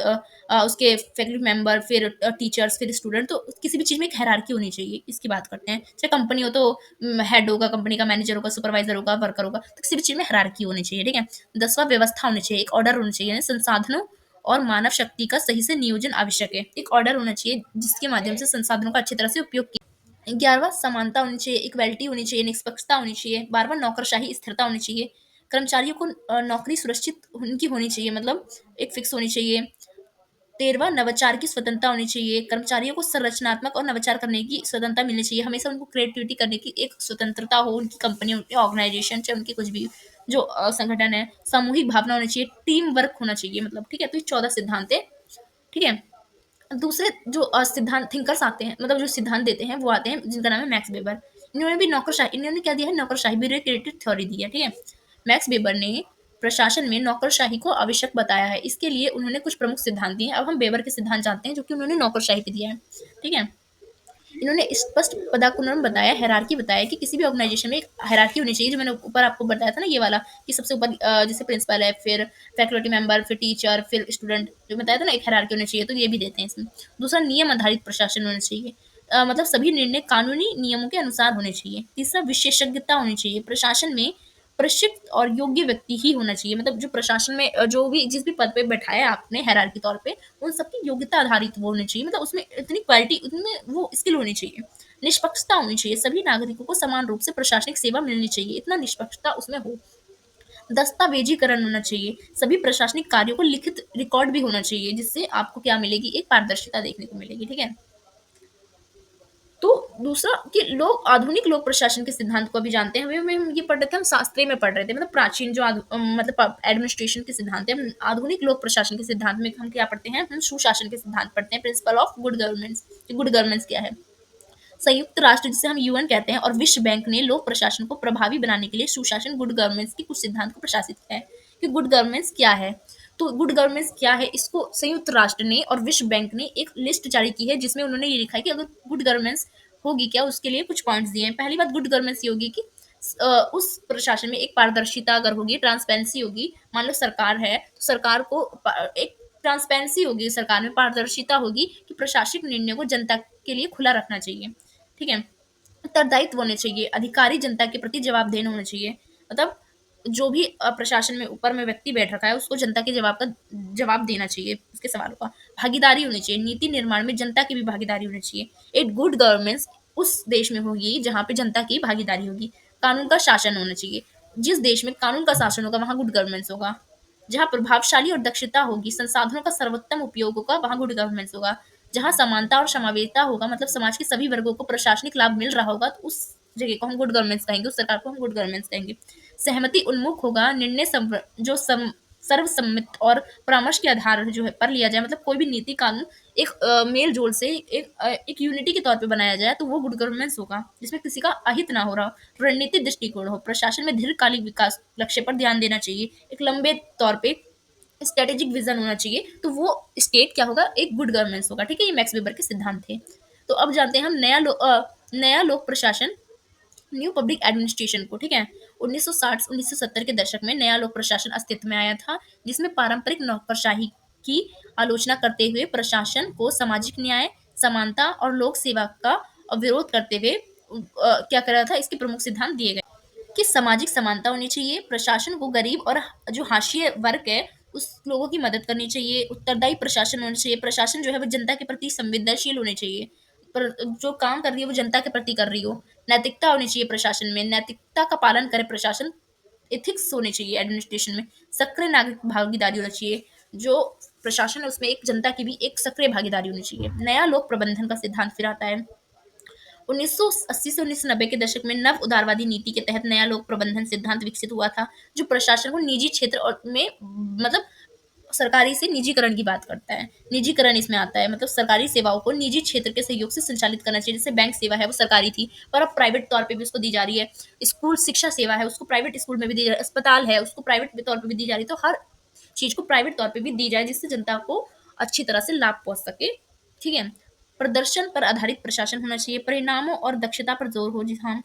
उसके फैकल्टी मेंबर, फिर टीचर्स, फिर स्टूडेंट। तो किसी भी चीज़ में एक हायरार्की होनी चाहिए, इसकी बात करते हैं। चाहे कंपनी हो तो हेड होगा कंपनी का, मैनेजर होगा, सुपरवाइजर होगा, वर्कर होगा, तो किसी भी चीज़ में हायरार्की होनी चाहिए। ठीक है, 10वां, व्यवस्था होनी चाहिए, एक ऑर्डर होना चाहिए, यानी संसाधनों और मानव शक्ति का सही से नियोजन आवश्यक है। एक ऑर्डर होना चाहिए जिसके माध्यम से संसाधनों का अच्छी तरह से उपयोग 11वां, समानता होनी चाहिए, इक्वालिटी होनी चाहिए, निष्पक्षता होनी चाहिए। 12वां, नौकरशाही, स्थिरता होनी चाहिए। कर्मचारियों को नौकरी सुरक्षित उनकी होनी चाहिए, मतलब एक फिक्स होनी चाहिए। 13वां, नवाचार की स्वतंत्रता होनी चाहिए। कर्मचारियों को संरचनात्मक और नवाचार करने की स्वतंत्रता मिलनी चाहिए। हमेशा उनको क्रिएटिविटी करने की एक स्वतंत्रता हो, उनकी कंपनी, उनकी ऑर्गेनाइजेशन, चाहे उनकी कुछ भी जो संगठन है। सामूहिक भावना होनी चाहिए, टीम वर्क होना चाहिए। मतलब ठीक है, तो ये 14 सिद्धांत है। ठीक है, दूसरे जो सिद्धांत थिंकर्स आते हैं, मतलब जो सिद्धांत देते हैं, वो आते हैं जिनका नाम है मैक्स वेबर। इन्होंने भी नौकरशाही, इन्होंने क्या दिया है? नौकरशाही भी क्रिएटिव थ्योरी दी है। ठीक है, मैक्स वेबर ने प्रशासन में नौकरशाही को आवश्यक बताया है। इसके लिए उन्होंने कुछ प्रमुख सिद्धांत दिए हैं। अब हम वेबर के सिद्धांत जानते हैं, जो कि उन्होंने नौकरशाही पे दिया है। ठीक है, इन्होंने स्पष्ट पदानुक्रम बताया, हायरार्की बताया कि किसी भी ऑर्गेनाइजेशन में एक हायरार्की होनी चाहिए, जो मैंने ऊपर आपको बताया था ना, ये वाला, कि सबसे ऊपर जैसे प्रिंसिपल है, फिर फैकल्टी मेंबर, फिर टीचर, फिर स्टूडेंट, जो बताया था ना, एक हायरार्की होनी चाहिए, तो ये भी देते हैं इसमें। दूसरा, नियम आधारित प्रशासन होना चाहिए। मतलब सभी निर्णय कानूनी नियमों के अनुसार होने चाहिए। तीसरा, विशेषज्ञता होनी चाहिए। प्रशासन में प्रशिक्षित और योग्य व्यक्ति ही होना चाहिए। मतलब जो प्रशासन में जो भी जिस भी पद पे बैठाया है आपने हायरार्की तौर पे, उन सबकी योग्यता आधारित वो होनी चाहिए। मतलब उसमें इतनी क्वालिटी, उनमें वो स्किल होनी चाहिए। निष्पक्षता होनी चाहिए, सभी नागरिकों को समान रूप से प्रशासनिक सेवा मिलनी चाहिए, इतना निष्पक्षता उसमें हो। दस्तावेजीकरण होना चाहिए, सभी प्रशासनिक कार्यों को लिखित रिकॉर्ड भी होना चाहिए, जिससे आपको क्या मिलेगी, एक पारदर्शिता देखने को मिलेगी। ठीक है। तो दूसरा कि लोग आधुनिक लोक प्रशासन के सिद्धांत को अभी जानते हैं। हमें हम ये पढ़ रहे थे, हम शास्त्रीय में पढ़ रहे थे, मतलब प्राचीन जो मतलब एडमिनिस्ट्रेशन के सिद्धांत है। हम आधुनिक लोक प्रशासन के सिद्धांत में हम क्या पढ़ते हैं, हम सुशासन के सिद्धांत पढ़ते हैं, principle of good governance. Good governance क्या है? संयुक्त राष्ट्र, जिसे हम यूएन कहते हैं, और विश्व बैंक ने लोक प्रशासन को प्रभावी बनाने के लिए सुशासन गुड गवर्नेंस के कुछ सिद्धांत को प्रशासित किया है। कि गुड गवर्नेंस क्या है? तो गुड गवर्नेंस क्या है, इसको संयुक्त राष्ट्र ने और विश्व बैंक ने एक लिस्ट जारी की है, जिसमें उन्होंने ये लिखा है कि अगर गुड गवर्नेंस होगी क्या, उसके लिए कुछ पॉइंट्स दिए हैं। पहली बात, गुड गवर्नेंस ये होगी कि उस प्रशासन में एक पारदर्शिता अगर होगी, ट्रांसपेरेंसी होगी। मान लो सरकार है, तो सरकार को एक ट्रांसपेरेंसी होगी, सरकार में पारदर्शिता होगी कि प्रशासनिक निर्णयों को जनता के लिए खुला रखना चाहिए। ठीक है। उत्तरदायित्व होने चाहिए, अधिकारी जनता के प्रति जवाबदेह होना चाहिए। मतलब जो भी प्रशासन में ऊपर में व्यक्ति बैठ रखा है, उसको जनता के जवाब देना चाहिए, उसके सवालों का। भागीदारी होनी चाहिए, नीति निर्माण में जनता की भी भागीदारी होनी चाहिए। एक गुड गवर्नेंस उस देश में होगी जहाँ पे जनता की भागीदारी होगी। कानून का शासन होना चाहिए, जिस देश में कानून का शासन होगा वहाँ गुड गवर्नेंस होगा। जहाँ प्रभावशाली और दक्षता होगी, संसाधनों का सर्वोत्तम उपयोग होगा, वहाँ गुड गवर्नेंस होगा। जहाँ समानता और समावेशिता होगा, मतलब समाज के सभी वर्गों को प्रशासनिक लाभ मिल रहा होगा, तो उस जगह को हम गुड गवर्नेंस कहेंगे, उस सरकार को हम गुड गवर्नेंस कहेंगे। सहमति उन्मुख होगा, सर्वसम्मत और परामर्श के आधार जो है पर लिया जाए, मतलब कोई भी नीति कानून एक मेल जोल से एक यूनिटी के तौर पे बनाया जाए, तो वो गुड गवर्नेंस होगा, जिसमें किसी का अहित ना हो रहा हो। रणनीतिक दृष्टिकोण हो, प्रशासन में दीर्घकालिक विकास लक्ष्य पर ध्यान देना चाहिए, एक लंबे तौर पे स्ट्रेटेजिक विजन होना चाहिए, तो वो स्टेट क्या होगा, एक गुड गवर्नेंस होगा। ठीक है, ये मैक्स वेबर के सिद्धांत थे। तो अब जानते हैं हम नया लोक प्रशासन, न्यू पब्लिक एडमिनिस्ट्रेशन को। ठीक है। 1960-1970 के दशक में नया लोक प्रशासन अस्तित्व में आया था, जिसमें पारंपरिक नौकरशाही की आलोचना करते हुए प्रशासन को सामाजिक न्याय, समानता और लोक सेवा का विरोध करते हुए क्या कर रहा था, इसके प्रमुख सिद्धांत दिए गए कि सामाजिक समानता होनी चाहिए, प्रशासन को गरीब और जो हाशिए वर्ग है उस लोगों की मदद करनी चाहिए, उत्तरदायी प्रशासन होना चाहिए, प्रशासन जो है वो जनता के प्रति संवेदनशील होने चाहिए, पर जो काम कर रही है वो जनता के प्रति कर रही हो। नैतिकता होनी चाहिए प्रशासन में, नैतिकता का पालन करे प्रशासन, एथिक्स होने चाहिए एडमिनिस्ट्रेशन में, सक्रिय नागरिक भागीदारी होना चाहिए, जो प्रशासन है उसमें एक जनता की भी एक सक्रिय भागीदारी होनी चाहिए। नया लोक प्रबंधन का सिद्धांत फिर आता है। 1980 से 1990 के दशक में नव उदारवादी नीति के तहत नया लोक प्रबंधन सिद्धांत विकसित हुआ था, जो प्रशासन को निजी क्षेत्र और में मतलब सरकारी से निजीकरण की बात करता है। निजीकरण इसमें आता है, मतलब सरकारी सेवाओं को निजी क्षेत्र के सहयोग से संचालित करना चाहिए। जैसे बैंक सेवा है वो सरकारी थी, पर अब प्राइवेट तौर पे भी उसको दी जा रही है। स्कूल शिक्षा सेवा है उसको प्राइवेट स्कूल में भी दी जा रही है, अस्पताल है उसको प्राइवेट तौर पे भी दी जा रही है। तो हर चीज को प्राइवेट तौर पे भी दी जाए, जिससे जनता को अच्छी तरह से लाभ पहुंच सके। ठीक है। प्रदर्शन पर आधारित प्रशासन होना चाहिए, परिणामों और दक्षता पर जोर हो, जहाँ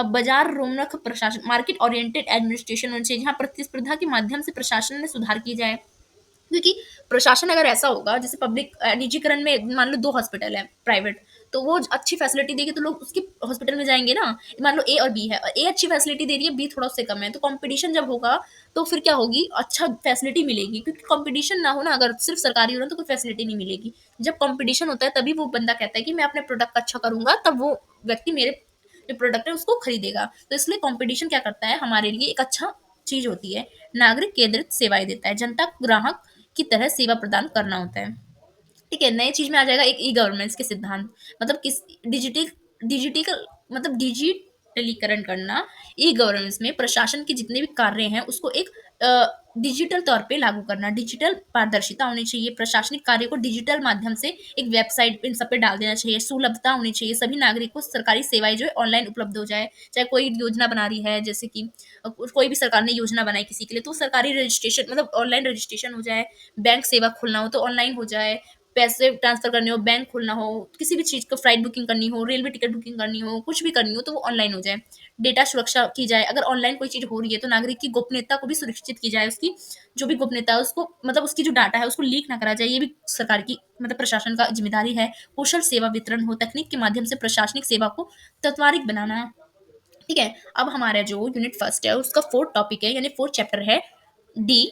बाजार रोनक प्रशासन, मार्केट ओरिएंटेड एडमिनिस्ट्रेशन होना चाहिए, जहाँ प्रतिस्पर्धा के माध्यम से प्रशासन में सुधार की जाए। क्योंकि प्रशासन अगर ऐसा होगा, जैसे पब्लिक निजीकरण में मान लो 2 हॉस्पिटल है प्राइवेट, तो वो अच्छी फैसिलिटी देगी तो लोग उसके हॉस्पिटल में जाएँगे ना। मान लो ए और बी है, और ए अच्छी फैसिलिटी दे रही है, बी थोड़ा उससे कम है, तो कॉम्पिटिशन जब होगा तो फिर क्या होगी, अच्छा फैसिलिटी मिलेगी। क्योंकि कॉम्पिटिशन ना हो ना, अगर सिर्फ सरकारी हो ना, तो कोई फैसिलिटी नहीं मिलेगी। जब कॉम्पिटिशन होता है तभी वो बंदा कहता है कि मैं अपने प्रोडक्ट अच्छा करूँगा, तब वो व्यक्ति मेरे जो प्रोडक्ट है उसको खरीदेगा। तो इसलिए कॉम्पिटिशन क्या करता है, हमारे लिए एक अच्छा चीज़ होती है। नागरिक केंद्रित सेवाएँ देता है, जनता को ग्राहक की तरह सेवा प्रदान करना होता है। ठीक है। नए चीज में आ जाएगा एक ई गवर्नेंस के सिद्धांत, मतलब किस डिजिटल डिजिटल मतलब डिजिटलीकरण करना। ई गवर्नेंस में प्रशासन के जितने भी कार्य हैं उसको एक डिजिटल तौर पे लागू करना। डिजिटल पारदर्शिता होनी चाहिए, प्रशासनिक कार्य को डिजिटल माध्यम से एक वेबसाइट इन सब पे डाल देना चाहिए। सुलभता होनी चाहिए, सभी नागरिक को सरकारी सेवाएं जो है ऑनलाइन उपलब्ध हो जाए। चाहे कोई योजना बना रही है, जैसे कि कोई भी सरकार ने योजना बनाई किसी के लिए, तो सरकारी रजिस्ट्रेशन मतलब ऑनलाइन रजिस्ट्रेशन हो जाए। बैंक सेवा खोलना हो तो ऑनलाइन हो जाए, पैसे ट्रांसफर करने हो, बैंक खोलना हो, किसी भी चीज़ का फ्लाइट बुकिंग करनी हो, रेलवे टिकट बुकिंग करनी हो, कुछ भी करनी हो तो वो ऑनलाइन हो जाए। डेटा सुरक्षा की जाए, अगर ऑनलाइन कोई चीज़ हो रही है तो नागरिक की गोपनीयता को भी सुरक्षित की जाए। उसकी जो भी गोपनीयता है उसको मतलब उसकी जो डाटा है उसको लीक ना करा जाए, ये भी सरकार की मतलब प्रशासन का जिम्मेदारी है। कुशल सेवा वितरण हो, तकनीक के माध्यम से प्रशासनिक सेवा को तत्वारिक बनाना। ठीक है। अब हमारा जो यूनिट फर्स्ट है उसका फोर्थ टॉपिक है, यानी फोर्थ चैप्टर है डी।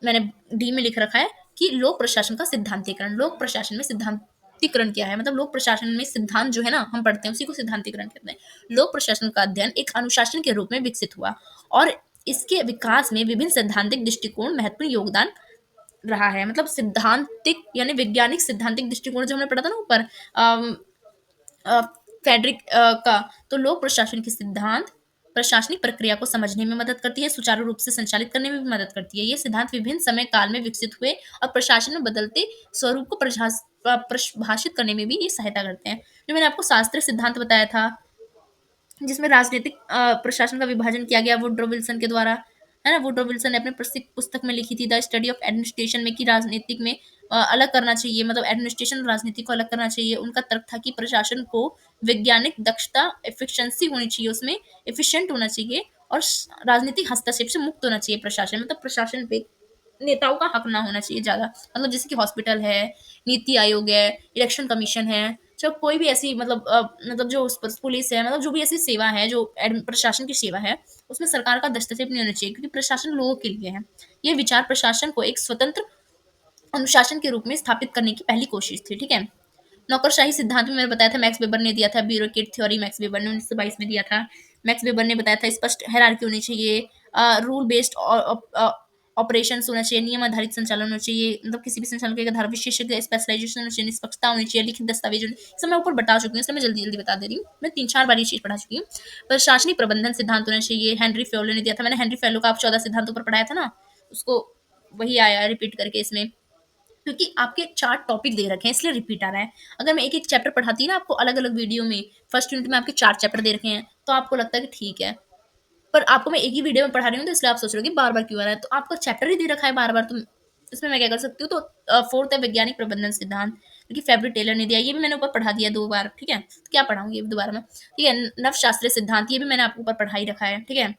मैंने डी में लिख रखा है कि लोक प्रशासन का सिद्धांतीकरण। लोक प्रशासन में सिद्धांतीकरण क्या है, मतलब लोक प्रशासन में सिद्धांत जो है ना हम पढ़ते हैं उसी को सिद्धांतीकरण कहते हैं। लोक प्रशासन का अध्ययन एक अनुशासन के रूप में विकसित हुआ और इसके विकास में विभिन्न सैद्धांतिक दृष्टिकोण महत्वपूर्ण योगदान रहा है। मतलब सिद्धांतिक यानी वैज्ञानिक सैद्धांतिक दृष्टिकोण जो हमने पढ़ा था ना ऊपर, अम, अ, फेडरिक का, तो लोक प्रशासन के सिद्धांत प्रशासनिक प्रक्रिया को समझने में मदद करती है, सुचारू रूप से संचालित करने में भी मदद करती है। ये सिद्धांत विभिन्न समय काल में विकसित हुए और प्रशासन में बदलते स्वरूप को परिभाषित करने में भी ये सहायता करते हैं। जो मैंने आपको शास्त्रीय सिद्धांत बताया था, जिसमें राजनीतिक प्रशासन का विभाजन किया गया वुड्रो विल्सन के द्वारा, है ना। वुड्रो विल्सन ने अपने प्रसिद्ध पुस्तक में लिखी थी द स्टडी ऑफ एडमिनिस्ट्रेशन में, कि राजनीतिक में अलग करना चाहिए, मतलब एडमिनिस्ट्रेशन और राजनीति को अलग करना चाहिए। उनका तर्क था कि प्रशासन को वैज्ञानिक दक्षता, एफिशिएंसी होनी चाहिए, उसमें एफिशिएंट होना चाहिए, और राजनीतिक हस्तक्षेप से मुक्त होना चाहिए प्रशासन। मतलब प्रशासन पे नेताओं का हक ना होना चाहिए ज्यादा, मतलब जैसे कि हॉस्पिटल है, नीति आयोग है, इलेक्शन कमीशन है, जब कोई भी ऐसी मतलब मतलब जो पुलिस है, मतलब जो भी ऐसी सेवा है जो प्रशासन की सेवा है, उसमें सरकार का हस्तक्षेप नहीं होना चाहिए, क्योंकि प्रशासन लोगों के लिए है। ये विचार प्रशासन को एक स्वतंत्र अनुशासन के रूप में स्थापित करने की पहली कोशिश थी, ठीक है। नौकरशाही सिद्धांत में मैंने बताया था, मैक्स वेबर ने दिया था, ब्यूरोक्रेट थ्योरी मैक्स वेबर ने 1922 में दिया था। मैक्स वेबर ने बताया था स्पष्ट हायरार्की होनी चाहिए, रूल बेस्ड ऑपरेशन होना चाहिए, नियम आधारित संचालन होना चाहिए, मतलब किसी भी संचालन के आधार विशेषज्ञ स्पेशलाइजेशन होना चाहिए, निष्पक्षता होनी चाहिए, लिखित दस्तावेज सब मैं ऊपर बता चुकी हूँ, इसलिए मैं जल्दी जल्दी बता दे रही हूँ। मैं 3-4 बार ये चीज पढ़ा चुकी हूँ। प्रशासनिक प्रबंधन सिद्धांत होना चाहिए, हेनरी फेलो ने दिया था। मैंने हेनरी फेलो का आप 14 सिद्धांतों पर पढ़ाया था ना, उसको वही आया रिपीट करके इसमें, क्योंकि आपके 4 टॉपिक दे रखे हैं इसलिए रिपीट आ रहा है। अगर मैं एक एक चैप्टर पढ़ाती ना आपको अलग अलग वीडियो में, फर्स्ट यूनिट में आपके 4 चैप्टर दे रखे हैं, तो आपको लगता है कि ठीक है, पर आपको मैं एक ही वीडियो में पढ़ा रही हूँ, तो इसलिए आप सोच रहे हो कि बार बार क्यों आ रहा है, तो आपका चैप्टर ही दे रखा है बार बार, तो इसमें मैं क्या कर सकती हूँ। तो फोर्थ है वैज्ञानिक प्रबंधन सिद्धांत, क्योंकि फेब्रिक टेलर ने दिया, ये भी मैंने ऊपर पढ़ा दिया 2 बार, ठीक है, तो क्या पढ़ाऊंगी ये भी दोबारा में, ठीक है। नवशास्त्रीय सिद्धांत, ये भी मैंने आपको ऊपर पढ़ा ही रखा है, ठीक है।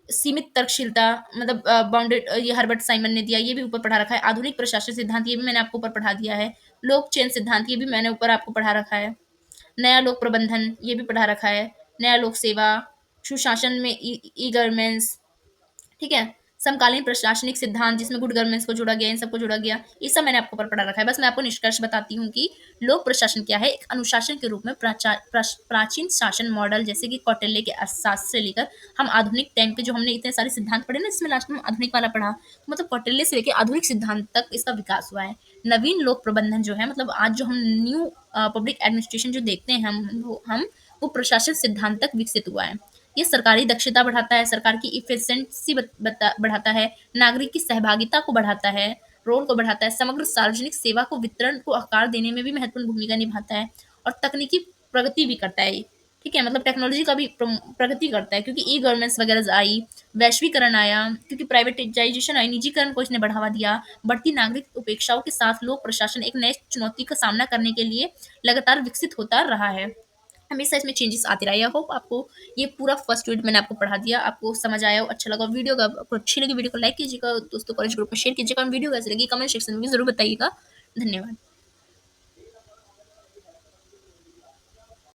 सीमित तर्कशीलता, मतलब बाउंडेड, ये हर्बर्ट साइमन ने दिया, ये भी ऊपर पढ़ा रखा है। आधुनिक प्रशासन सिद्धांत, ये भी मैंने आपको ऊपर पढ़ा दिया है। लोक चयन सिद्धांत, ये भी मैंने ऊपर आपको पढ़ा रखा है। नया लोक प्रबंधन, ये भी पढ़ा रखा है। नया लोक सेवा, सुशासन में ई गवर्नेंस, ठीक है। समकालीन प्रशासनिक सिद्धांत, जिसमें गुड गवर्नेंस को जोड़ा गया, इन सबको जोड़ा गया, ये सब मैंने आपको ऊपर पढ़ा रखा है। बस मैं आपको निष्कर्ष बताती हूँ कि लोक प्रशासन क्या है। एक अनुशासन के रूप में प्राचीन शासन मॉडल, जैसे कि कौटिल्य के अर्थशास्त्र से लेकर हम आधुनिक टाइम पे जो हमने इतने सारे सिद्धांत पढ़े ना, इसमें लास्ट में आधुनिक वाला पढ़ा, तो मतलब कौटिल्य से लेकर आधुनिक सिद्धांत तक इसका विकास हुआ है। नवीन लोक प्रबंधन जो है, मतलब आज जो हम न्यू पब्लिक एडमिनिस्ट्रेशन जो देखते हैं वो प्रशासन सिद्धांत तक विकसित हुआ है। ये सरकारी दक्षता बढ़ाता है, सरकार की इफिशिएंसी बढ़ाता है, नागरिक की सहभागिता को बढ़ाता है, रोल को बढ़ाता है, समग्र सार्वजनिक सेवा को वितरण को आकार देने में भी महत्वपूर्ण भूमिका निभाता है, और तकनीकी प्रगति भी करता है। ठीक है, मतलब टेक्नोलॉजी का भी प्रगति करता है, क्योंकि ई गवर्नेंस वगैरह आई, वैश्वीकरण आया, क्योंकि प्राइवेटाइजेशन आई, निजीकरण को इसने बढ़ावा दिया, बढ़ती नागरिक उपेक्षाओं के साथ लोक प्रशासन एक नए चुनौती का सामना करने के लिए लगातार विकसित होता रहा है। हमेशा इसमें चेंजेस आते रहे। आई होप आपको ये पूरा फर्स्ट यूनिट मैंने आपको पढ़ा दिया, आपको समझ आया हो, अच्छा लगा वीडियो का, आपको अच्छी लगी वीडियो को लाइक कीजिएगा, दोस्तों कॉलेज ग्रुप में शेयर कीजिएगा, वीडियो कैसी लगी कमेंट सेक्शन में भी जरूर बताइएगा। धन्यवाद।